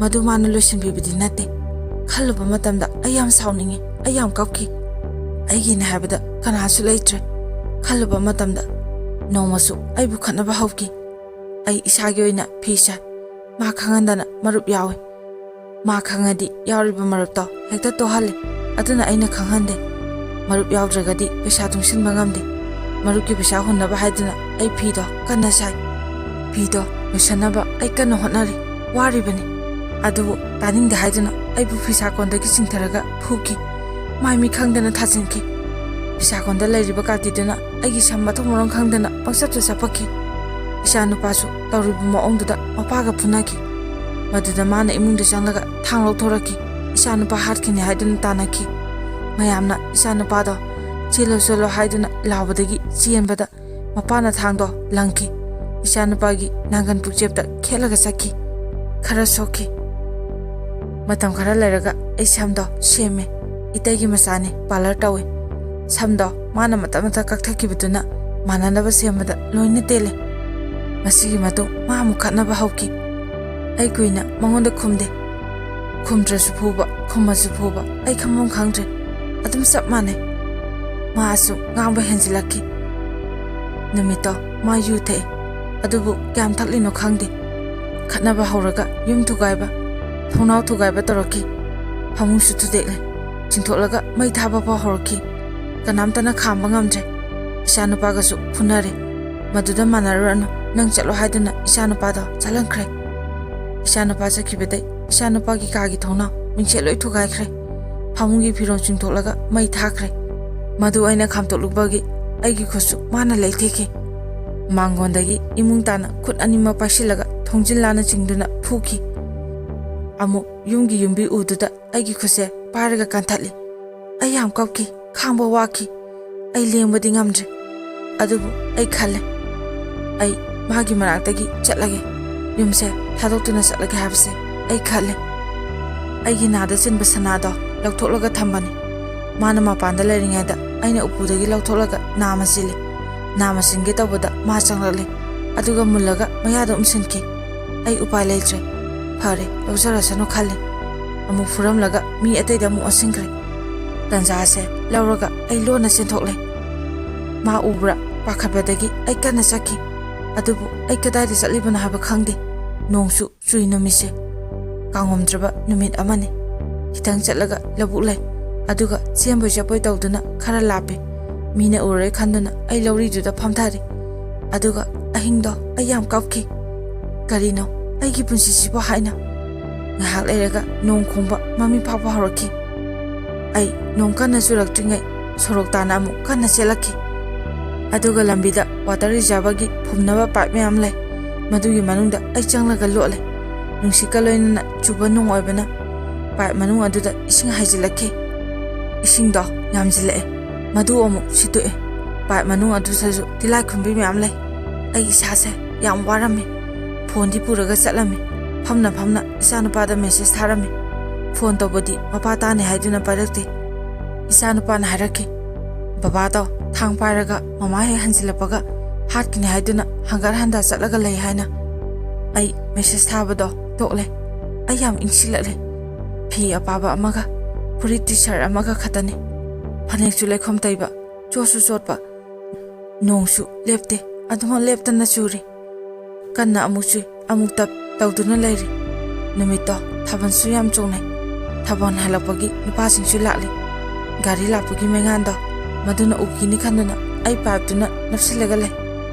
ꯃꯗꯨ ꯃꯥꯅ ꯂꯣꯏꯁꯤꯟꯕꯤꯕꯗꯤ ꯅꯠꯇꯦ ꯈꯜꯂꯨꯕ ꯃꯇꯝꯗ ꯑꯩ ꯌꯥꯝ ꯁꯥꯎꯅꯤꯡꯉꯤ ꯑꯩ ꯌꯥꯝ ꯀꯞꯈꯤ ꯑꯩꯒꯤꯅꯦ ꯍꯥꯏꯕꯗ ꯀꯅꯥꯁꯨ ꯂꯩꯇ꯭ꯔꯦ ꯈꯜꯂꯨꯕ ꯃꯇꯝꯗ ꯅꯣꯡꯃꯁꯨ ꯑꯩꯕꯨ ꯈꯠꯅꯕ ꯍꯧꯈꯤ ꯑꯩ ꯏꯁꯥꯒꯤ ꯑꯣꯏꯅ ꯐꯤ ꯁꯥꯏ ꯃꯥ ꯈꯪꯍꯟꯗꯅ ꯃꯔꯨꯞ ꯌꯥꯎꯏ ꯃꯥ ꯈꯪꯉꯗꯤ ꯌꯥꯎꯔꯤꯕ ꯃꯔꯨꯞꯇꯣ ꯍꯦꯛꯇ ꯇꯣꯛꯍꯜꯂꯤ ꯑꯗꯨꯅ ꯑꯩꯅ ꯈꯪꯍꯟꯗꯦ ꯃꯔꯨꯞ ꯌꯥꯎꯗ꯭ꯔꯒꯗꯤ ꯄꯩꯁꯥ ꯇꯨꯡꯁꯤꯟꯕ ꯉꯝꯗꯦ ꯃꯔꯨꯞꯀꯤ ꯄꯩꯁꯥ ꯍꯨꯟꯅꯕ ꯍꯥꯏꯗꯨꯅ ꯑꯩ ꯐꯤꯗꯣ ꯀꯟꯅ ꯁꯥꯏ ꯐꯤꯗꯣ ꯂꯣꯏꯁꯟꯅꯕ ꯑꯩ ꯀꯟꯅ ꯍꯣꯠꯅꯔꯤ ꯋꯥꯔꯤꯕꯅꯤ ꯑꯗꯨꯕꯨ ꯇꯥꯅꯤꯡꯗꯦ ꯍꯥꯏꯗꯨꯅ ꯑꯩꯕꯨ ꯐꯤꯁꯥꯀꯣꯟꯗꯒꯤ ꯆꯤꯡꯊꯔꯒ ꯐꯨꯈꯤ ꯃꯥꯏ ꯃꯤ ꯈꯪꯗꯅ ꯊꯥꯖꯤꯟꯈꯤ ꯐꯤꯁꯥꯀꯣꯟꯗ ꯂꯩꯔꯤꯕ ꯀꯥꯇꯤꯗꯨꯅ ꯑꯩꯒꯤ ꯁꯝ ꯃꯊꯣꯡ ꯃꯔꯝ ꯈꯪꯗꯅ ꯄꯪꯆꯠꯇ ꯆꯠꯄꯛꯈꯤ ꯏꯆꯥꯅꯨꯄꯥꯁꯨ ꯇꯧꯔꯤꯕ ꯃꯑꯣꯡꯗꯨꯗ ꯃꯄꯥꯒ ꯐꯨꯅꯈꯤ ꯃꯗꯨꯗ ꯃꯥꯅ ꯏꯃꯨꯡꯗ ꯆꯪꯂꯒ ꯊꯥꯡ ꯂꯧꯊꯣꯔꯛꯈꯤ ꯏꯆꯥꯅꯨꯄꯥ ꯍꯥꯠꯈꯤꯅꯤ ꯍꯥꯏꯗꯨꯅ ꯇꯥꯟꯅꯈꯤ ꯃꯌꯥꯝꯅ ꯏꯆꯥꯅꯨꯄꯥꯗꯣ ꯆꯦꯜꯂꯣ ꯆꯦꯜꯂꯣ ꯍꯥꯏꯗꯨꯅ ꯂꯥꯎꯕꯗꯒꯤ ꯆꯦꯟꯕꯗ ꯃꯄꯥꯅ ꯊꯥꯡꯗꯣ ꯂꯪꯈꯤ ꯏꯆꯥꯅꯨꯄꯥꯒꯤ ꯅꯥꯡꯒꯟ ꯄꯨꯛꯆꯦꯞꯇ ꯈꯦꯠꯂꯒ ꯆꯠꯈꯤ ꯈꯔ ꯁꯣꯛꯈꯤ ꯃꯇꯝ ꯈꯔ ꯂꯩꯔꯒ ꯑꯩ ꯁꯝꯗꯣ ꯁꯦꯝꯃꯦ ꯏꯇꯩꯒꯤ ꯃꯆꯥꯅꯤ ꯄꯥꯔꯂꯔ ꯇꯧꯏ ꯁꯝꯗꯣ ꯃꯥꯅ ꯃꯇꯠ ꯃꯇꯠ ꯀꯛꯊꯠꯈꯤꯕꯗꯨꯅ ꯃꯥꯟꯅꯅꯕ ꯁꯦꯝꯕꯗ ꯂꯣꯏꯅ ꯇꯦꯜꯂꯦ ꯃꯁꯤꯒꯤ ꯃꯇꯨꯡ ꯃꯥ ꯑꯃꯨꯛ ꯈꯠꯅꯕ ꯍꯧꯈꯤ ꯑꯩ ꯀꯨꯏꯅ ꯃꯉꯣꯟꯗ ꯈꯨꯝꯗꯦ ꯈꯨꯝꯗ꯭ꯔꯁꯨ ꯐꯨꯕ ꯈꯨꯝꯃꯁꯨ ꯐꯨꯕ ꯑꯩ ꯈꯪꯐꯝ ꯈꯪꯗ꯭ꯔꯦ ꯑꯗꯨꯝ ꯆꯞ ꯃꯥꯟꯅꯩ ꯃꯥꯁꯨ ꯉꯥꯡꯕ ꯍꯦꯟꯖꯤꯜꯂꯛꯈꯤ ꯅꯨꯃꯤꯠꯇꯣ ꯃꯥ ꯌꯨ ꯊꯛꯏ ꯑꯗꯨꯕꯨ ꯀꯌꯥꯝ ꯊꯛꯂꯤꯅꯣ ꯈꯪꯗꯦ ꯈꯠꯅꯕ ꯍꯧꯔꯒ ꯌꯨꯝ ꯊꯨꯒꯥꯏꯕ ꯊꯣꯡꯅꯥꯎ ꯊꯨꯒꯥꯏꯕ ꯇꯧꯔꯛꯈꯤ ꯐꯃꯨꯡꯁꯨ ꯊꯨꯗꯦꯛꯂꯦ ꯆꯤꯡꯊꯣꯛꯂꯒ ꯃꯩ ꯊꯥꯕ ꯐꯥꯎ ꯍꯧꯔꯛꯈꯤ ꯀꯅꯥꯝꯇꯅ ꯈꯥꯝꯕ ꯉꯝꯗ꯭ꯔꯦ ꯏꯆꯥꯅꯨꯄꯥꯒꯁꯨ ꯐꯨꯅꯔꯦ ꯃꯗꯨꯗ ꯃꯥꯟꯅꯔꯨꯔꯅꯨ ꯅꯪ ꯆꯠꯂꯣ ꯍꯥꯏꯗꯨꯅ ꯏꯆꯥꯅꯨꯄꯥꯗꯣ ꯆꯠꯍꯟꯈ꯭ꯔꯦ ꯏꯆꯥꯅꯨꯄꯥ ꯆꯠꯈꯤꯕꯗꯩ ꯏꯆꯥꯅꯨꯄꯥꯒꯤ ꯀꯥꯒꯤ ꯊꯣꯡꯅꯥꯎ ꯃꯤꯡꯁꯦꯜ ꯂꯣꯏ ꯊꯨꯒꯥꯏꯈ꯭ꯔꯦ ꯐꯃꯨꯡꯒꯤ ꯐꯤꯔꯣꯜ ꯆꯤꯡꯊꯣꯛꯂꯒ ꯃꯩ ꯊꯥꯈ꯭ꯔꯦ ꯃꯗꯨ ꯑꯩꯅ ꯈꯥꯝꯇꯣꯛꯂꯨꯕꯒꯤ ꯑꯩꯒꯤ ꯈꯨꯠꯁꯨ ꯃꯥꯅ ꯂꯩꯊꯦꯛꯈꯤ ꯃꯥꯡꯒꯣꯟꯗꯒꯤ ꯏꯃꯨꯡ ꯇꯥꯅ ꯈꯨꯠ ꯑꯅꯤꯃꯛ ꯄꯥꯏꯁꯤꯜꯂꯒ ꯊꯣꯡꯖꯤꯟ ꯂꯥꯟꯅ ꯆꯤꯡꯗꯨꯅ ꯐꯨꯈꯤ ꯑꯃꯨꯛ ꯌꯨꯝꯒꯤ ꯌꯨꯝꯕꯤ ꯎꯗꯨꯗ ꯑꯩꯒꯤ ꯈꯨꯠꯁꯦ ꯄꯥꯏꯔꯒ ꯀꯟꯊꯠꯂꯤ ꯑꯩ ꯌꯥꯝ ꯀꯞꯈꯤ ꯈꯥꯡꯕ ꯋꯥꯈꯤ ꯑꯩ ꯂꯦꯡꯕꯗꯤ ꯉꯝꯗ꯭ꯔꯦ ꯑꯗꯨꯕꯨ ꯑꯩ ꯈꯜꯂꯦ ꯑꯩ ꯃꯥꯒꯤ ꯃꯅꯥꯛꯇꯒꯤ ꯆꯠꯂꯒꯦ ꯌꯨꯝꯁꯦ ꯊꯥꯗꯣꯛꯇꯨꯅ ꯆꯠꯂꯒꯦ ꯍꯥꯏꯕꯁꯦ ꯑꯩ ꯈꯜꯂꯦ ꯑꯩꯒꯤ ꯅꯥꯗ ꯆꯤꯟꯕ ꯁꯅꯥꯗꯣ ꯂꯧꯊꯣꯛꯂꯒ ꯊꯝꯕꯅꯤ ꯃꯥꯅ ꯃꯄꯥꯟꯗ ꯂꯩꯔꯤꯉꯩꯗ ꯑꯩꯅ ꯎꯄꯨꯗꯒꯤ ꯂꯧꯊꯣꯛꯂꯒ ꯅꯥꯝꯃ ꯁꯤꯜꯂꯤ ꯅꯥꯝꯃ ꯁꯤꯟꯒꯦ ꯇꯧꯕꯗ ꯃꯥ ꯆꯪꯂꯛꯂꯦ ꯑꯗꯨꯒ ꯃꯨꯜꯂꯒ ꯃꯌꯥꯗ ꯎꯝꯁꯤꯟꯈꯤ ꯑꯩ ꯎꯄꯥꯏ ꯂꯩꯇ꯭ꯔꯦ ꯐꯔꯦ ꯂꯧꯖꯔꯁꯅꯨ ꯈꯜꯂꯤ ꯑꯃꯨꯛ ꯐꯨꯔꯝꯂꯒ ꯃꯤ ꯑꯇꯩꯗ ꯑꯃꯨꯛ ꯑꯣꯟꯁꯤꯟꯈ꯭ꯔꯦ ꯇꯟꯖꯥꯁꯦ ꯂꯧꯔꯒ ꯑꯩ ꯂꯣꯟꯅ ꯆꯦꯟꯊꯣꯛꯂꯦ ꯃꯥ ꯎꯕ꯭ꯔꯥ ꯄꯥꯈꯠꯄꯗꯒꯤ ꯑꯩ ꯀꯟꯅ ꯆꯠꯈꯤ ꯑꯗꯨꯕꯨ ꯑꯩ ꯀꯗꯥꯏꯗ ꯆꯠꯂꯤꯕꯅꯣ ꯍꯥꯏꯕ ꯈꯪꯗꯦ ꯅꯣꯡꯁꯨ ꯆꯨꯏ ꯅꯨꯃꯤꯠꯁꯦ ꯀꯥꯡꯉꯝꯗ꯭ꯔꯕ ꯅꯨꯃꯤꯠ ꯑꯃꯅꯤ ꯈꯤꯇꯪ ꯆꯠꯂꯒ ꯂꯧꯕꯨꯛ ꯂꯩ ꯑꯗꯨꯒ ꯆꯦꯟꯕꯣꯏ ꯆꯠꯄꯣꯏ ꯇꯧꯗꯨꯅ ꯈꯔ ꯂꯥꯞꯄꯦ ꯃꯤꯅ ꯎꯔꯣꯏ ꯈꯟꯗꯨꯅ ꯑꯩ ꯂꯧꯔꯤꯗꯨꯗ ꯐꯝꯊꯔꯤ ꯑꯗꯨꯒ ꯑꯍꯤꯡꯗꯣ ꯑꯩ ꯌꯥꯝ ꯀꯞꯈꯤ ꯀꯔꯤꯅꯣ ꯑꯩꯒꯤ ꯄꯨꯟꯁꯤꯁꯤꯕꯨ ꯍꯥꯏꯅ ꯉꯥꯏꯍꯥꯛ ꯂꯩꯔꯒ ꯅꯣꯡ ꯈꯣꯡꯕ ꯃꯃꯤ ꯐꯥꯎꯕ ꯍꯧꯔꯛꯈꯤ ꯑꯩ ꯅꯣꯡ ꯀꯟꯅ ꯆꯨꯔꯛꯇ꯭ꯔꯤꯉꯩ ꯁꯣꯔꯣꯛ ꯇꯥꯅ ꯑꯃꯨꯛ ꯀꯟꯅ ꯆꯦꯜꯂꯛꯈꯤ ꯑꯗꯨꯒ ꯂꯝꯕꯤꯗ ꯋꯥꯇꯔ ꯔꯤꯖꯥꯔꯚꯔꯒꯤ ꯐꯨꯝꯅꯕ ꯄꯥꯏꯞ ꯃꯌꯥꯝ ꯂꯩ ꯃꯗꯨꯒꯤ ꯃꯅꯨꯡꯗ ꯑꯩ ꯆꯪꯂꯒ ꯂꯣꯠꯂꯦ ꯅꯨꯡꯁꯤꯠꯀ ꯂꯣꯏꯅꯅ ꯆꯨꯕ ꯅꯣꯡ ꯑꯣꯏꯕꯅ ꯄꯥꯏꯞ ꯃꯅꯨꯡ ꯑꯗꯨꯗ ꯏꯁꯤꯡ ꯍꯩꯖꯤꯜꯂꯛꯈꯤ ꯏꯁꯤꯡꯗꯣ ꯌꯥꯝꯖꯤꯜꯂꯛꯑꯦ ꯃꯗꯨ ꯑꯃꯨꯛ ꯁꯤꯠꯇꯣꯛꯑꯦ ꯄꯥꯏꯞ ꯃꯅꯨꯡ ꯑꯗꯨꯗꯁꯨ ꯇꯤꯜꯂꯥꯏꯈꯨꯝꯕꯤ ꯃꯌꯥꯝ ꯂꯩ ꯑꯩ ꯏꯁꯥꯁꯦ ꯌꯥꯝ ꯋꯥꯔꯝꯃꯤ ꯐꯣꯟꯗꯤ ꯄꯨꯔꯒ ꯆꯠꯂꯝꯃꯤ ꯐꯝꯅ ꯐꯝꯅ ꯏꯆꯥꯅꯨꯄꯥꯗ ꯃꯦꯁꯦꯖ ꯊꯥꯔꯝꯃꯤ ꯐꯣꯟ ꯇꯧꯕꯗꯤ ꯃꯄꯥ ꯇꯥꯅꯤ ꯍꯥꯏꯗꯨꯅ ꯄꯥꯏꯔꯛꯇꯦ ꯏꯆꯥꯅꯨꯄꯥꯅ ꯍꯥꯏꯔꯛꯈꯤ ꯕꯕꯥꯗꯣ ꯊꯥꯡ ꯄꯥꯏꯔꯒ ꯃꯃꯥ ꯍꯦꯛ ꯍꯟꯖꯤꯜꯂꯛꯄꯒ ꯍꯥꯠꯀꯅꯤ ꯍꯥꯏꯗꯨꯅ ꯍꯪꯒꯠ ꯍꯟꯗ ꯆꯠꯂꯒ ꯂꯩ ꯍꯥꯏꯅ ꯑꯩ ꯃꯦꯁꯦꯖ ꯊꯥꯕꯗꯣ ꯇꯣꯛꯂꯦ ꯑꯩ ꯌꯥꯝ ꯏꯪꯁꯤꯜꯂꯛꯂꯦ ꯐꯤ ꯑꯄꯥꯕ ꯑꯃꯒ ꯐꯨꯔꯤꯠ ꯇꯤ ꯁꯥꯔꯠ ꯑꯃꯒ ꯈꯛꯇꯅꯤ ꯐꯅꯦꯛꯁꯨ ꯂꯩꯈꯣꯝ ꯇꯩꯕ ꯆꯣꯠꯁꯨ ꯆꯣꯠꯄ ꯅꯣꯡꯁꯨ ꯂꯦꯞꯇꯦ ꯑꯗꯨꯃꯛ ꯂꯦꯞꯇꯅ ꯆꯨꯔꯤ ꯀꯟꯅ ꯑꯃꯨꯛ ꯆꯨꯏ ꯑꯃꯨꯛ ꯇꯞ ꯇꯧꯗꯨꯅ ꯂꯩꯔꯤ ꯅꯨꯃꯤꯠꯇꯣ ꯊꯥꯕꯜꯁꯨ ꯌꯥꯝ ꯆꯣꯡꯅꯩ ꯊꯥꯕꯜ ꯍꯜꯂꯛꯄꯒꯤ ꯅꯨꯄꯥꯁꯤꯡꯁꯨ ꯂꯥꯛꯂꯤ ꯒꯥꯔꯤ ꯂꯥꯛꯄꯒꯤ ꯃꯩꯉꯥꯟꯗꯣ ꯃꯗꯨꯅ ꯎꯈꯤꯅꯤ ꯈꯟꯗꯨꯅ ꯑꯩ ꯄꯥꯏꯞꯇꯨꯅ ꯅꯞꯁꯤꯜꯂꯒ ꯂꯩ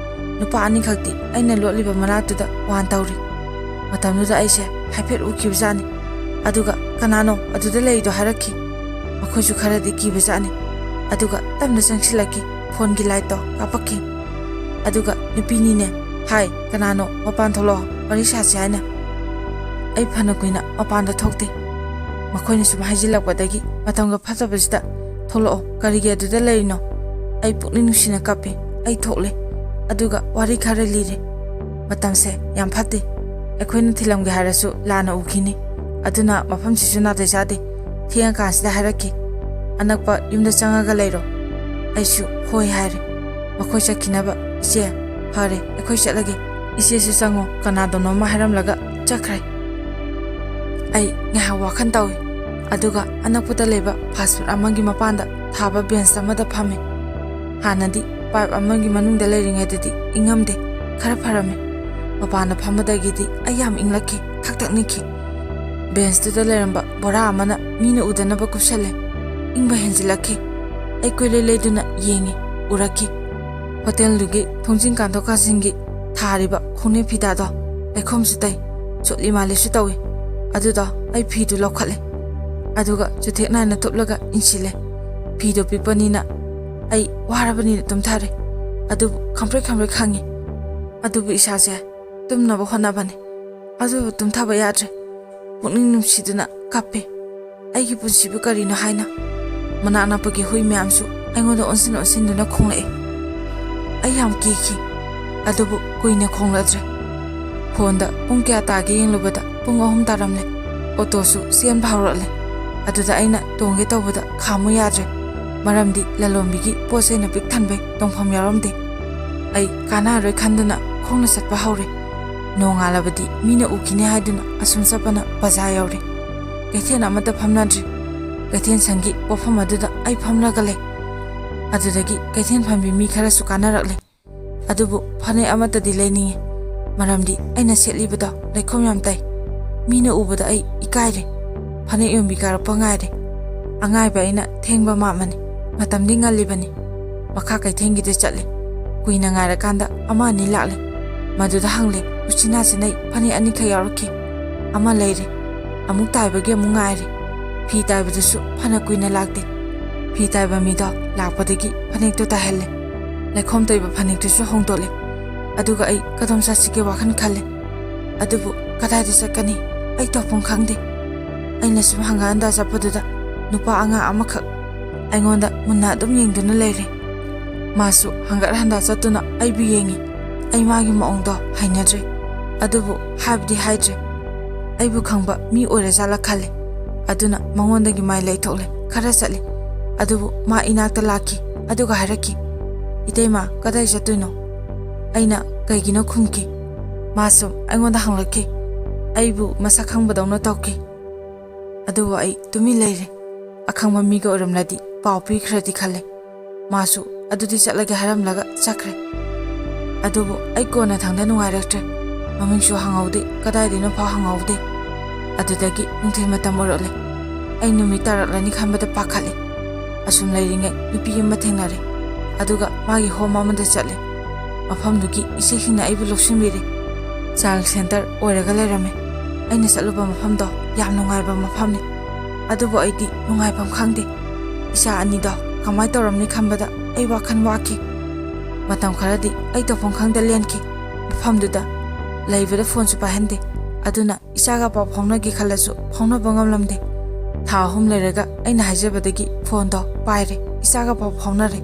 ꯅꯨꯄꯥ ꯑꯅꯤꯈꯛꯇꯤ ꯑꯩꯅ ꯂꯣꯠꯂꯤꯕ ꯃꯅꯥꯛꯇꯨꯗ ꯋꯥꯟ ꯇꯧꯔꯤ ꯃꯇꯝꯗꯨꯗ ꯑꯩꯁꯦ ꯍꯥꯏꯐꯦꯠ ꯎꯈꯤꯕꯖꯥꯠꯅꯤ ꯑꯗꯨꯒ ꯀꯅꯥꯅꯣ ꯑꯗꯨꯗ ꯂꯩꯔꯤꯗꯣ ꯍꯥꯏꯔꯛꯈꯤ ꯃꯈꯣꯏꯁꯨ ꯈꯔꯗꯤ ꯀꯤꯕꯖꯥꯠꯅꯤ ꯑꯗꯨꯒ ꯇꯞꯅ ꯆꯪꯁꯤꯜꯂꯛꯈꯤ ꯐꯣꯟꯒꯤ ꯂꯥꯏꯠꯇꯣ ꯀꯥꯞꯄꯛꯈꯤ ꯑꯗꯨꯒ ꯅꯨꯄꯤꯅꯤꯅꯦ ꯍꯥꯏ ꯀꯅꯥꯅꯣ ꯃꯄꯥꯟ ꯊꯣꯛꯂꯛꯑꯣ ꯋꯥꯔꯤ ꯁꯥꯁꯤ ꯍꯥꯏꯅ ꯑꯩ ꯐꯅ ꯀꯨꯏꯅ ꯃꯄꯥꯟꯗ ꯊꯣꯛꯇꯦ ꯃꯈꯣꯏꯅ ꯁꯨꯝ ꯍꯥꯏꯖꯤꯜꯂꯛꯄꯗꯒꯤ ꯃꯇꯝꯒ ꯐꯠꯇꯕꯁꯤꯗ ꯊꯣꯛꯂꯛꯑꯣ ꯀꯔꯤꯒꯤ ꯑꯗꯨꯗ ꯂꯩꯔꯤꯅꯣ ꯑꯩ ꯄꯨꯛꯅꯤꯡ ꯅꯨꯡꯁꯤꯅ ꯀꯞꯄꯤ ꯑꯩ ꯊꯣꯛꯂꯦ ꯑꯗꯨꯒ ꯋꯥꯔꯤ ꯈꯔ ꯂꯤꯔꯦ ꯃꯇꯝꯁꯦ ꯌꯥꯝ ꯐꯠꯇꯦ ꯑꯩꯈꯣꯏꯅ ꯊꯤꯜꯂꯝꯒꯦ ꯍꯥꯏꯔꯁꯨ ꯂꯥꯟꯅ ꯎꯈꯤꯅꯤ ꯑꯗꯨꯅ ꯃꯐꯝꯁꯤꯁꯨ ꯅꯥꯇꯩ ꯆꯥꯗꯦ ꯊꯦꯡꯉꯀꯥꯟꯁꯤꯗ ꯍꯥꯏꯔꯛꯈꯤ ꯑꯅꯛꯄ ꯌꯨꯝꯗ ꯆꯪꯉꯒ ꯂꯩꯔꯣ ꯑꯩꯁꯨ ꯍꯣꯏ ꯍꯥꯏꯔꯦ ꯃꯈꯣꯏ ꯆꯠꯈꯤꯅꯕ ꯏꯆꯦ ꯐꯔꯦ ꯑꯩꯈꯣꯏ ꯆꯠꯂꯒꯦ ꯏꯆꯦꯁꯨ ꯆꯪꯉꯣ ꯀꯅꯥꯗꯅꯣꯃ ꯍꯥꯏꯔꯝꯂꯒ ꯆꯠꯈ꯭ꯔꯦ ꯑꯩ ꯉꯥꯏꯍꯥꯛ ꯋꯥꯈꯜ ꯇꯧꯏ ꯑꯗꯨꯒ ꯑꯅꯛꯄꯗ ꯂꯩꯕ ꯐꯥꯁ ꯐꯨꯗ ꯑꯃꯒꯤ ꯃꯄꯥꯟꯗ ꯊꯥꯕ ꯕꯦꯟꯆ ꯑꯃꯗ ꯐꯝꯃꯤ꯫ ꯍꯥꯟꯅꯗꯤ ꯄꯥꯏꯞ ꯑꯃꯒꯤ ꯃꯅꯨꯡꯗ ꯂꯩꯔꯤꯉꯩꯗꯗꯤ ꯏꯪꯉꯝꯗꯦ, ꯈꯔ ꯐꯔꯝꯃꯤ꯫ ꯃꯄꯥꯟꯗ ꯐꯝꯕꯗꯒꯤꯗꯤ ꯑꯩ ꯌꯥꯝ ꯏꯪꯂꯛꯈꯤ, ꯊꯛ ꯅꯤꯛꯈꯤ꯫ ꯕꯦꯟꯆꯇꯨꯗ ꯂꯩꯔꯝꯕ ꯕꯣꯔꯥ ꯑꯃꯅ ꯃꯤꯅ ꯎꯗꯅꯕ ꯀꯨꯞꯁꯜꯂꯦ꯫ ꯏꯪꯕ ꯍꯦꯟꯖꯤꯜꯂꯛꯈꯤ꯫ ꯑꯩ ꯀꯣꯏꯂꯩ ꯂꯩꯗꯨꯅ ꯌꯦꯡꯉꯤ, ꯎꯔꯛꯈꯤ꯫ ꯍꯣꯇꯦꯜꯗꯨꯒꯤ ꯊꯣꯡꯖꯤꯟ ꯀꯥꯟꯊꯣꯛ ꯀꯥꯟꯁꯤꯟꯒꯤ ꯊꯥꯔꯤꯕ ꯈꯣꯡꯅꯦ ꯐꯤꯗꯥꯗꯣ ꯂꯩꯈꯣꯝꯁꯨ ꯇꯩ, ꯆꯣꯠꯂꯤ ꯃꯥꯜꯂꯤꯁꯨ ꯇꯧꯏ꯫ ꯑꯗꯨꯗꯣ ꯑꯩ ꯐꯤꯗꯨ ꯂꯧꯈꯠꯂꯦ, ꯑꯗꯨꯒ ꯆꯨꯊꯦꯛ ꯅꯥꯏꯅ ꯊꯨꯞꯂꯒ ꯏꯟꯁꯤꯜꯂꯦ꯫ ꯐꯤꯗꯣ ꯄꯤꯛꯄꯅꯤꯅ ꯑꯩ ꯋꯥꯔꯕꯅꯤꯅ ꯇꯨꯝꯊꯔꯦ, ꯑꯗꯨꯕꯨ ꯈꯪꯄ꯭ꯔꯦꯛ ꯈꯪꯉꯤ꯫ ꯑꯗꯨꯕꯨ ꯏꯁꯥꯁꯦ ꯇꯨꯝꯅꯕ ꯍꯣꯠꯅꯕꯅꯤ, ꯑꯗꯨꯕꯨ ꯇꯨꯝꯊꯕ ꯌꯥꯗ꯭ꯔꯦ꯫ ꯄꯨꯛꯅꯤꯡ ꯅꯨꯡꯁꯤꯗꯨꯅ ꯀꯞꯄꯤ, ꯑꯩꯒꯤ ꯄꯨꯟꯁꯤꯕꯨ ꯀꯔꯤꯅꯣ ꯍꯥꯏꯅ꯫ ꯃꯅꯥꯛ ꯅꯛꯄꯒꯤ ꯍꯨꯏ ꯃꯌꯥꯝꯁꯨ ꯑꯩꯉꯣꯟꯗ ꯑꯣꯟꯁꯤꯟꯗꯨꯅ ꯈꯣꯡꯂꯛꯏ꯫ ꯑꯩ ꯌꯥꯝ ꯀꯤꯈꯤ, ꯑꯗꯨꯕꯨ ꯀꯨꯏꯅ ꯈꯣꯡꯂꯛꯇ꯭ꯔꯦ꯫ ꯐꯣꯟꯗ ꯄꯨꯡ ꯀꯌꯥ ꯇꯥꯒꯦ ꯌꯦꯡꯂꯨꯕꯗ ꯄꯨꯡ 3 ꯇꯥꯔꯝꯂꯦ꯫ ꯑꯣꯇꯣꯁꯨ ꯆꯦꯟꯕ ꯍꯧꯔꯛꯂꯦ꯫ ꯑꯗꯨꯗ ꯑꯩꯅ ꯇꯣꯡꯒꯦ ꯇꯧꯕꯗ ꯈꯥꯝꯃꯨ ꯌꯥꯗ꯭ꯔꯦ, ꯃꯔꯝꯗꯤ ꯂꯂꯣꯟꯕꯤꯒꯤ ꯄꯣꯠ ꯆꯩꯅ ꯄꯤꯛ ꯊꯟꯕꯩ ꯇꯣꯡꯐꯝ ꯌꯥꯎꯔꯝꯗꯦ꯫ ꯑꯩ ꯀꯥꯟꯅꯔꯣꯏ ꯈꯟꯗꯨꯅ ꯈꯣꯡꯅ ꯆꯠꯄ ꯍꯧꯔꯦ꯫ ꯅꯣꯡꯉꯥꯜꯂꯕꯗꯤ ꯃꯤꯅ ꯎꯈꯤꯅꯤ ꯍꯥꯏꯗꯨꯅ ꯑꯁꯨꯝ ꯆꯠꯄꯅ ꯕꯖꯥꯔ ꯌꯧꯔꯦ꯫ ꯀꯩꯊꯦꯜ ꯑꯃꯠꯇ ꯐꯝꯅꯗ꯭ꯔꯤ꯫ ꯀꯩꯊꯦꯜ ꯁꯪꯒꯤ ꯄꯣꯠꯐꯝ ꯑꯗꯨꯗ ꯑꯩ ꯐꯝꯂꯒ ꯂꯩ꯫ ꯑꯗꯨꯗꯒꯤ ꯀꯩꯊꯦꯜ ꯐꯝꯕꯤ ꯃꯤ ꯈꯔꯁꯨ ꯀꯥꯟꯅꯔꯛꯂꯦ꯫ ꯑꯗꯨꯕꯨ ꯐꯅꯦꯛ ꯑꯃꯠꯇꯗꯤ ꯂꯩꯅꯤꯡꯉꯤ, ꯃꯔꯝꯗꯤ ꯑꯩꯅ ꯁꯦꯠꯂꯤꯕꯗꯣ ꯂꯩꯈꯣꯝ ꯌꯥꯝ ꯇꯩ꯫ ꯃꯤꯅ ꯎꯕꯗ ꯑꯩ ꯏꯀꯥꯏꯔꯦ꯫ ꯐꯅꯦꯛ ꯌꯣꯟꯕꯤ ꯀꯥꯔꯛꯄ ꯉꯥꯏꯔꯦ꯫ ꯑꯉꯥꯏꯕ ꯑꯩꯅ ꯊꯦꯡꯕ ꯃꯥꯟꯕꯅꯤ, ꯃꯇꯝꯗꯤ ꯉꯜꯂꯤꯕꯅꯤ꯫ ꯃꯈꯥ ꯀꯩꯊꯦꯜꯒꯤꯗ ꯆꯠꯂꯦ꯫ ꯀꯨꯏꯅ ꯉꯥꯏꯔꯀꯥꯟꯗ ꯑꯃ ꯑꯅꯤ ꯂꯥꯛꯂꯦ꯫ ꯃꯗꯨꯗ ꯍꯪꯂꯦ, ꯎꯆꯤꯟ-ꯅꯥꯆꯤꯟꯅꯩ ꯐꯅꯦꯛ 2ꯈꯛ ꯌꯥꯎꯔꯛꯈꯤ꯫ ꯑꯃ ꯂꯩꯔꯦ꯫ ꯑꯃꯨꯛ ꯇꯥꯏꯕꯒꯤ ꯑꯃꯨꯛ ꯉꯥꯏꯔꯦ꯫ ꯐꯤ ꯇꯥꯏꯕꯗꯨꯁꯨ ꯐꯅ ꯀꯨꯏꯅ ꯂꯥꯛꯇꯦ꯫ ꯐꯤ ꯇꯥꯏꯕ ꯃꯤꯗꯣ ꯂꯥꯛꯄꯗꯒꯤ ꯐꯅꯦꯛꯇꯣ ꯇꯥꯏꯍꯜꯂꯦ꯫ ꯂꯩꯈꯣꯝ ꯇꯩꯕ ꯐꯅꯦꯛꯇꯨꯁꯨ ꯍꯣꯡꯗꯣꯛꯂꯦ꯫ ꯑꯗꯨꯒ ꯑꯩ ꯀꯗꯣꯝ ꯆꯠꯁꯤꯒꯦ ꯋꯥꯈꯜ ꯈꯜꯂꯦ꯫ ꯑꯗꯨꯕꯨ ꯀꯗꯥꯏꯗ ꯆꯠꯀꯅꯤ ꯑꯩ ꯇꯧꯐꯝ ꯈꯪꯗꯦ꯫ ꯑꯩꯅ ꯁꯨꯝ ꯍꯪꯒꯠ ꯍꯟꯗꯥ ꯆꯠꯄꯗꯨꯗ ꯅꯨꯄꯥ ꯑꯉꯥꯡ ꯑꯃꯈꯛ ꯑꯩꯉꯣꯟꯗ ꯃꯨꯟꯅ ꯑꯗꯨꯝ ꯌꯦꯡꯗꯨꯅ ꯂꯩꯔꯦ꯫ ꯃꯥꯁꯨ ꯍꯪꯒꯠ ꯍꯟꯗꯥ ꯆꯠꯇꯨꯅ ꯑꯩꯕꯨ ꯌꯦꯡꯉꯤ꯫ ꯑꯩ ꯃꯥꯒꯤ ꯃꯑꯣꯡꯗꯣ ꯍꯩꯅꯗ꯭ꯔꯦ, ꯑꯗꯨꯕꯨ ꯍꯥꯏꯕꯗꯤ ꯍꯥꯏꯗ꯭ꯔꯦ꯫ ꯑꯩꯕꯨ ꯈꯪꯕ ꯃꯤ ꯑꯣꯏꯔꯖꯥꯠꯂ ꯈꯜꯂꯦ꯫ ꯑꯗꯨꯅ ꯃꯉꯣꯟꯗꯒꯤ ꯃꯥꯏ ꯂꯩꯊꯣꯛꯂꯦ, ꯈꯔ ꯆꯠꯂꯦ꯫ ꯑꯗꯨꯕꯨ ꯃꯥ ꯏꯅꯥꯛꯇ ꯂꯥꯛꯈꯤ, ꯑꯗꯨꯒ ꯍꯥꯏꯔꯛꯈꯤ, "ꯏꯇꯩꯃ, ꯀꯗꯥꯏ ꯆꯠꯇꯣꯏꯅꯣ?" ꯑꯩꯅ ꯀꯩꯒꯤꯅꯣ ꯈꯨꯝꯈꯤ꯫ ꯃꯥꯁꯨ ꯑꯩꯉꯣꯟꯗ ꯍꯪꯂꯛꯈꯤ꯫ ꯑꯩꯕꯨ ꯃꯁꯛ ꯈꯪꯕꯗꯧꯅ ꯇꯧꯈꯤ꯫ ꯑꯗꯨꯕꯨ ꯑꯩ ꯇꯨꯃꯤꯟ ꯂꯩꯔꯦ꯫ ꯑꯈꯪꯕ ꯃꯤꯒ ꯑꯣꯏꯔꯝꯂꯗꯤ ꯄꯥꯎ ꯄꯤꯈ꯭ꯔꯗꯤ ꯈꯜꯂꯦ꯫ ꯃꯥꯁꯨ ꯑꯗꯨꯗꯤ ꯆꯠꯂꯒꯦ ꯍꯥꯏꯔꯝꯂꯒ ꯆꯠꯈ꯭ꯔꯦ꯫ ꯑꯗꯨꯕꯨ ꯑꯩ ꯀꯣꯟꯅ ꯊꯪꯗ ꯅꯨꯡꯉꯥꯏꯔꯛꯇ꯭ꯔꯦ꯫ ꯃꯃꯤꯡꯁꯨ ꯍꯪꯍꯧꯗꯦ, ꯀꯗꯥꯏꯗꯩꯅꯣ ꯐꯥꯎ ꯍꯪꯍꯧꯗꯦ꯫ ꯑꯗꯨꯗꯒꯤ ꯅꯨꯡꯊꯤꯜ ꯃꯇꯝ ꯑꯣꯏꯔꯛꯂꯦ꯫ ꯑꯩ ꯅꯨꯃꯤꯠ ꯇꯥꯔꯛꯂꯅꯤ ꯈꯟꯕꯗ ꯄꯥꯈꯠꯂꯦ꯫ ꯑꯁꯨꯝ ꯂꯩꯔꯤꯉꯩ ꯅꯨꯄꯤ ꯑꯃ ꯊꯦꯡꯅꯔꯦ, ꯑꯗꯨꯒ ꯃꯥꯒꯤ ꯍꯣꯝ ꯑꯃꯗ ꯆꯠꯂꯦ꯫ ꯃꯐꯝꯗꯨꯒꯤ ꯏꯆꯦꯁꯤꯡꯅ ꯑꯩꯕꯨ ꯂꯧꯁꯤꯟꯕꯤꯔꯦ꯫ ꯆꯥꯏꯜ ꯁꯦꯟꯇꯔ ꯑꯣꯏꯔꯒ ꯂꯩꯔꯝꯃꯦ꯫ ꯑꯩꯅ ꯆꯠꯂꯨꯕ ꯃꯐꯝꯗꯣ ꯌꯥꯝ ꯅꯨꯡꯉꯥꯏꯕ ꯃꯐꯝꯅꯤ, ꯑꯗꯨꯕꯨ ꯑꯩꯗꯤ ꯅꯨꯡꯉꯥꯏꯐꯝ ꯈꯪꯗꯦ꯫ ꯏꯆꯥ ꯑꯅꯤꯗꯣ ꯀꯃꯥꯏ ꯇꯧꯔꯝꯅꯤ ꯈꯟꯕꯗ ꯑꯩ ꯋꯥꯈꯜ ꯋꯥꯈꯤ꯫ ꯃꯇꯝ ꯈꯔꯗꯤ ꯑꯩ ꯇꯧꯐꯝ ꯈꯪꯗ ꯂꯦꯟꯈꯤ꯫ ꯃꯐꯝꯗꯨꯗ ꯂꯩꯕꯗ ꯐꯣꯟꯁꯨ ꯄꯥꯏꯍꯟꯗꯦ, ꯑꯗꯨꯅ ꯏꯆꯥꯒ ꯄꯥꯎ ꯐꯥꯎꯅꯒꯦ ꯈꯜꯂꯁꯨ ꯐꯥꯎꯅꯕ ꯉꯝꯂꯝꯗꯦ꯫ ꯊꯥ 3 ꯂꯩꯔꯒ ꯑꯩꯅ ꯍꯥꯏꯖꯕꯗꯒꯤ ꯐꯣꯟꯗꯣ ꯄꯥꯏꯔꯦ, ꯏꯆꯥꯒ ꯄꯥꯎ ꯐꯥꯎꯅꯔꯦ꯫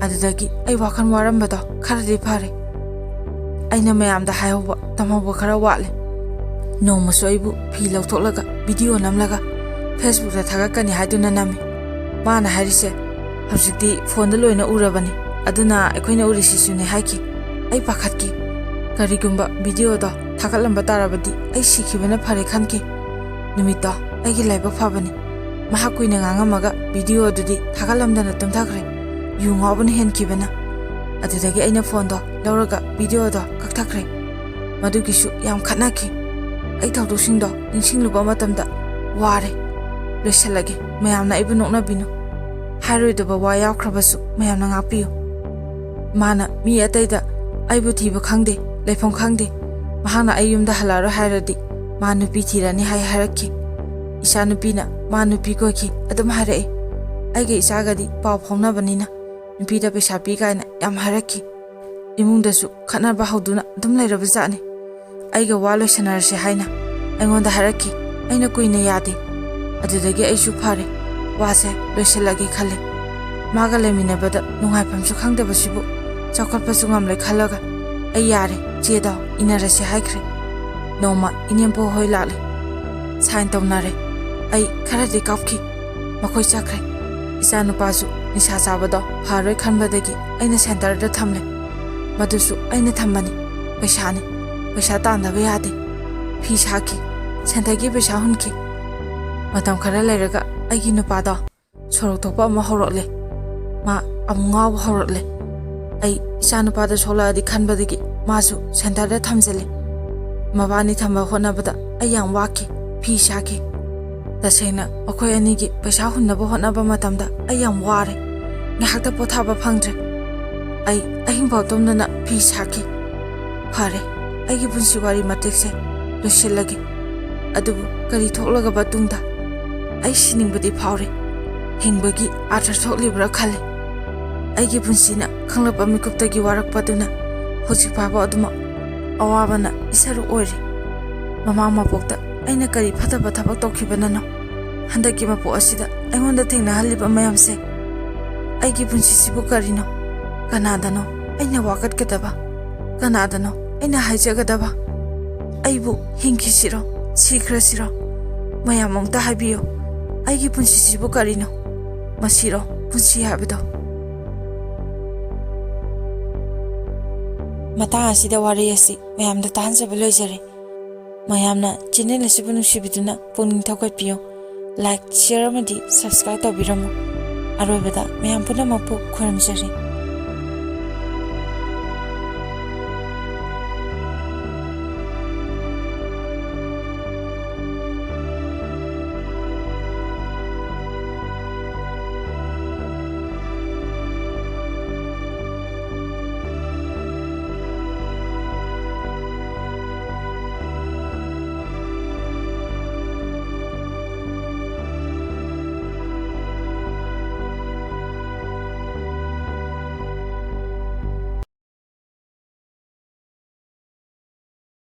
ꯑꯗꯨꯗꯒꯤ ꯑꯩ ꯋꯥꯈꯜ ꯋꯥꯔꯝꯕꯗꯣ ꯈꯔꯗꯤ ꯐꯔꯦ꯫ ꯑꯩꯅ ꯃꯌꯥꯝꯗ ꯍꯥꯏꯍꯧꯕ ꯇꯝꯍꯧꯕ ꯈꯔ ꯋꯥꯠꯂꯦ꯫ ꯅꯣꯡꯃꯁꯨ ꯑꯩꯕꯨ ꯐꯤ ꯂꯧꯊꯣꯛꯂꯒ ꯚꯤꯗꯤꯑꯣ ꯅꯝꯂꯒ ꯐꯦꯁꯕꯨꯛꯇ ꯊꯥꯒꯠꯀꯅꯤ ꯍꯥꯏꯗꯨꯅ ꯅꯝꯃꯤ꯫ ꯃꯥꯅ ꯍꯥꯏꯔꯤꯁꯦ, "ꯍꯧꯖꯤꯛꯇꯤ ꯐꯣꯟꯗ ꯂꯣꯏꯅ ꯎꯔꯕꯅꯤ, ꯑꯗꯨꯅ ꯑꯩꯈꯣꯏꯅ ꯎꯔꯤꯁꯤꯁꯨꯅꯦ" ꯍꯥꯏꯈꯤ꯫ ꯑꯩ ꯄꯥꯈꯠꯈꯤ꯫ ꯀꯔꯤꯒꯨꯝꯕ ꯚꯤꯗꯤꯑꯣꯗꯣ ꯊꯥꯒꯠꯂꯝꯕ ꯇꯥꯔꯕꯗꯤ ꯑꯩ ꯁꯤꯈꯤꯕꯅ ꯐꯔꯦ ꯈꯟꯈꯤ꯫ ꯅꯨꯃꯤꯠꯇꯣ ꯑꯩꯒꯤ ꯂꯥꯏꯕꯛ ꯐꯕꯅꯤ꯫ ꯃꯍꯥꯛ ꯀꯨꯏꯅ ꯉꯥꯡꯉꯝꯃꯒ ꯚꯤꯗꯤꯑꯣ ꯑꯗꯨꯗꯤ ꯊꯥꯒꯠꯂꯝꯗꯅ ꯇꯨꯝꯊꯈ꯭ꯔꯦ, ꯌꯨ ꯉꯥꯎꯕꯅ ꯍꯦꯟꯈꯤꯕꯅ꯫ ꯑꯗꯨꯗꯒꯤ ꯑꯩꯅ ꯐꯣꯟꯗꯣ ꯂꯧꯔꯒ ꯚꯤꯗꯤꯑꯣꯗꯣ ꯀꯛꯊꯈ꯭ꯔꯦ꯫ ꯃꯗꯨꯒꯤꯁꯨ ꯌꯥꯝ ꯈꯠꯅꯈꯤ꯫ ꯑꯩ ꯊꯧꯗꯣꯛꯁꯤꯡꯗꯣ ꯅꯤꯡꯁꯤꯡꯂꯨꯕ ꯃꯇꯝꯗ ꯋꯥꯔꯦ꯫ ꯂꯣꯏꯁꯤꯜꯂꯒꯦ, ꯃꯌꯥꯝꯅ ꯑꯩꯕꯨ ꯅꯣꯛꯅꯕꯤꯅꯨ꯫ ꯍꯥꯏꯔꯣꯏꯗꯕ ꯋꯥ ꯌꯥꯎꯈ꯭ꯔꯕꯁꯨ ꯃꯌꯥꯝꯅ ꯉꯥꯛꯄꯤꯌꯨ꯫ ꯃꯥꯅ ꯃꯤ ꯑꯇꯩꯗ ꯑꯩꯕꯨ ꯊꯤꯕ ꯈꯪꯗꯦ, ꯂꯩꯐꯝ ꯈꯪꯗꯦ, ꯃꯍꯥꯛꯅ ꯑꯩ ꯌꯨꯝꯗ ꯍꯜꯂꯛꯑꯔꯣꯏ ꯍꯥꯏꯔꯗꯤ ꯃꯥ ꯅꯨꯄꯤ ꯊꯤꯔꯅꯤ ꯍꯥꯏꯔꯛꯈꯤ꯫ ꯏꯆꯥ ꯅꯨꯄꯤꯅ ꯃꯥ ꯅꯨꯄꯤ ꯀꯣꯏꯈꯤ ꯑꯗꯨꯝ ꯍꯥꯏꯔꯛꯏ꯫ ꯑꯩꯒ ꯏꯆꯥꯒꯗꯤ ꯄꯥꯎ ꯐꯥꯎꯅꯕꯅꯤꯅ ꯅꯨꯄꯤꯗ ꯄꯩꯁా ꯄꯤ ꯀꯥꯏꯅ ꯌꯥꯝ ꯍꯥꯏꯔꯛꯈꯤ꯫ ꯏꯃꯨꯡꯗꯁꯨ ꯈꯠꯅꯕ ꯍꯧꯗꯨꯅ ꯑꯗꯨꯝ ꯂꯩꯔꯕꯖꯥꯠꯅꯤ꯫ ꯑꯩꯒ ꯋꯥ ꯂꯣꯏꯁꯟꯅꯔꯁꯦ ꯍꯥꯏꯅ ꯑꯩꯉꯣꯟꯗ ꯍꯥꯏꯔꯛꯈꯤ꯫ ꯑꯩꯅ ꯀꯨꯏꯅ ꯌꯥꯗꯦ꯫ ꯑꯗꯨꯗꯒꯤ ꯑꯩꯁꯨ ꯐꯔꯦ, ꯋꯥꯁꯦ ꯂꯣꯏꯁꯤꯜꯂꯒꯦ ꯈꯜꯂꯦ꯫ ꯃꯥꯒ ꯂꯩꯃꯤꯟꯅꯕꯗ ꯅꯨꯡꯉꯥꯏꯐꯝꯁꯨ ꯈꯪꯗꯕꯁꯤꯕꯨ ꯆꯥꯎꯈꯠꯄꯁꯨ ꯉꯝꯂꯣꯏ ꯈꯜꯂꯒ ꯑꯩ ꯌꯥꯔꯦ, ꯆꯦꯗꯣ ꯏꯟꯅꯔꯁꯦ ꯍꯥꯏꯈ꯭ꯔꯦ꯫ ꯅꯣꯡꯃ ꯏꯅꯦꯝꯄꯣꯛ ꯍꯣꯏ ꯂꯥꯛꯂꯦ꯫ ꯁꯥꯏꯟ ꯇꯧꯅꯔꯦ꯫ ꯑꯩ ꯈꯔꯗꯤ ꯀꯞꯈꯤ꯫ ꯃꯈꯣꯏ ꯆꯠꯈ꯭ꯔꯦ꯫ ꯏꯆꯥ ꯅꯨꯄꯥꯁꯨ ꯅꯤꯁꯥ ꯆꯥꯕꯗꯣ ꯐꯔꯣꯏ ꯈꯟꯕꯗꯒꯤ ꯑꯩꯅ ꯁꯦꯟꯇꯔꯗ ꯊꯝꯂꯦ꯫ ꯃꯗꯨꯁꯨ ꯑꯩꯅ ꯊꯝꯕꯅꯤ, ꯄꯩꯁꯥꯅꯤ, ꯄꯩꯁꯥ ꯇꯥꯟꯗꯕ ꯌꯥꯗꯦ꯫ ꯐꯤ ꯁꯥꯈꯤ, ꯁꯦꯟꯇꯔꯒꯤ ꯄꯩꯁꯥ ꯍꯨꯟꯈꯤ꯫ ꯃꯇꯝ ꯈꯔ ꯂꯩꯔꯒ ꯑꯩꯒꯤ ꯅꯨꯄꯥꯗꯣ ꯁꯣꯔꯣꯛ ꯊꯣꯛꯄ ꯑꯃ ꯍꯧꯔꯛꯂꯦ꯫ ꯃꯥ ꯑꯃꯨꯛ ꯉꯥꯎꯕ ꯍꯧꯔꯛꯂꯦ꯫ ꯑꯩ ꯏꯆꯥ ꯅꯨꯄꯥꯗ ꯁꯣꯛꯂꯛꯑꯗꯤ ꯈꯟꯕꯗꯒꯤ ꯃꯥꯁꯨ ꯁꯦꯟꯇꯔꯗ ꯊꯝꯖꯤꯜꯂꯤ꯫ ꯃꯕꯥꯅꯤ ꯊꯝꯕ ꯍꯣꯠꯅꯕꯗ ꯑꯩ ꯌꯥꯝ ꯋꯥꯈꯤ, ꯐꯤ ꯁꯥꯈꯤ꯫ ꯇꯁꯦꯡꯅ ꯃꯈꯣꯏ ꯑꯅꯤꯒꯤ ꯄꯩꯁꯥ ꯍꯨꯟꯅꯕ ꯍꯣꯠꯅꯕ ꯃꯇꯝꯗ ꯑꯩ ꯌꯥꯝ ꯋꯥꯔꯦ꯫ ꯉꯥꯏꯍꯥꯛꯇ ꯄꯣꯊꯥꯕ ꯐꯪꯗ꯭ꯔꯦ꯫ ꯑꯩ ꯑꯍꯤꯡꯐꯥꯎ ꯇꯨꯝꯗꯅ ꯐꯤ ꯁꯥꯈꯤ꯫ ꯐꯔꯦ, ꯑꯩꯒꯤ ꯄꯨꯟꯁꯤ ꯋꯥꯔꯤ ꯃꯇꯦꯛꯁꯦ ꯂꯣꯏꯁꯤꯜꯂꯒꯦ꯫ ꯑꯗꯨꯕꯨ ꯀꯔꯤ ꯊꯣꯛꯂꯒꯕ ꯇꯨꯡꯗ ꯑꯩ ꯁꯤꯅꯤꯡꯕꯗꯤ ꯐꯥꯎꯔꯦ꯫ ꯍꯤꯡꯕꯒꯤ ꯑꯥꯔꯊ ꯊꯣꯛꯂꯤꯕ꯭ꯔꯥ ꯈꯜꯂꯤ꯫ ꯑꯩꯒꯤ ꯄꯨꯟꯁꯤꯅ ꯈꯪꯂꯛꯄ ꯃꯤꯀꯨꯞꯇꯒꯤ ꯋꯥꯔꯛꯄꯗꯨꯅ ꯍꯧꯖꯤꯛ ꯐꯥꯎꯕ ꯑꯗꯨꯃꯛ ꯑꯋꯥꯕꯅ ꯏꯁꯔꯨ ꯑꯣꯏꯔꯤ꯫ ꯃꯃꯥꯡ ꯃꯄꯣꯛꯇ ꯑꯩꯅ ꯀꯔꯤ ꯐꯠꯇꯕ ꯊꯕꯛ ꯇꯧꯈꯤꯕꯅꯅꯣ ꯍꯟꯗꯛꯀꯤ ꯃꯄꯣꯛ ꯑꯁꯤꯗ ꯑꯩꯉꯣꯟꯗ ꯊꯦꯡꯅꯍꯜꯂꯤꯕ ꯃꯌꯥꯝꯁꯦ? ꯑꯩꯒꯤ ꯄꯨꯟꯁꯤꯁꯤꯕꯨ ꯀꯔꯤꯅꯣ? ꯀꯅꯥꯗꯅꯣ ꯑꯩꯅ ꯋꯥꯀꯠꯀꯗꯕ? ꯀꯅꯥꯗꯅꯣ ꯑꯩꯅ ꯍꯥꯏꯖꯒꯗꯕ? ꯑꯩꯕꯨ ꯍꯤꯡꯈꯤꯁꯤꯔꯣ, ꯁꯤꯈ꯭ꯔꯁꯤꯔꯣ? ꯃꯌꯥꯝ ꯑꯃꯨꯛꯇ ꯍꯥꯏꯕꯤꯌꯨ, ꯑꯩꯒꯤ ꯄꯨꯟꯁꯤꯁꯤꯕꯨ ꯀꯔꯤꯅꯣ? ꯃꯁꯤꯔꯣ ꯄꯨꯟꯁꯤ ꯍꯥꯏꯕꯗꯣ? ꯃꯇꯥꯡ ꯑꯁꯤꯗ ꯋꯥꯔꯤ ꯑꯁꯤ ꯃꯌꯥꯝꯗ ꯇꯥꯍꯟꯖꯕ ꯂꯣꯏꯖꯔꯦ꯫ ꯃꯌꯥꯝꯅ ꯆꯦꯅꯦꯜ ꯑꯁꯤꯕꯨ ꯅꯨꯡꯁꯤꯕꯤꯗꯨꯅ ꯄꯨꯛꯅꯤꯡ ꯊꯧꯒꯠꯄꯤꯌꯨ꯫ ꯂꯥꯏꯛ, ꯁꯤꯌꯔ ꯑꯃꯗꯤ ꯁꯕꯁꯀ꯭ꯔꯥꯏꯕ ꯇꯧꯕꯤꯔꯝꯃꯨ꯫ ꯑꯔꯣꯏꯕꯗ ꯃꯌꯥꯝ ꯄꯨꯝꯅꯃꯛꯄꯨ ꯈꯨꯔꯨꯝꯖꯔꯤ꯫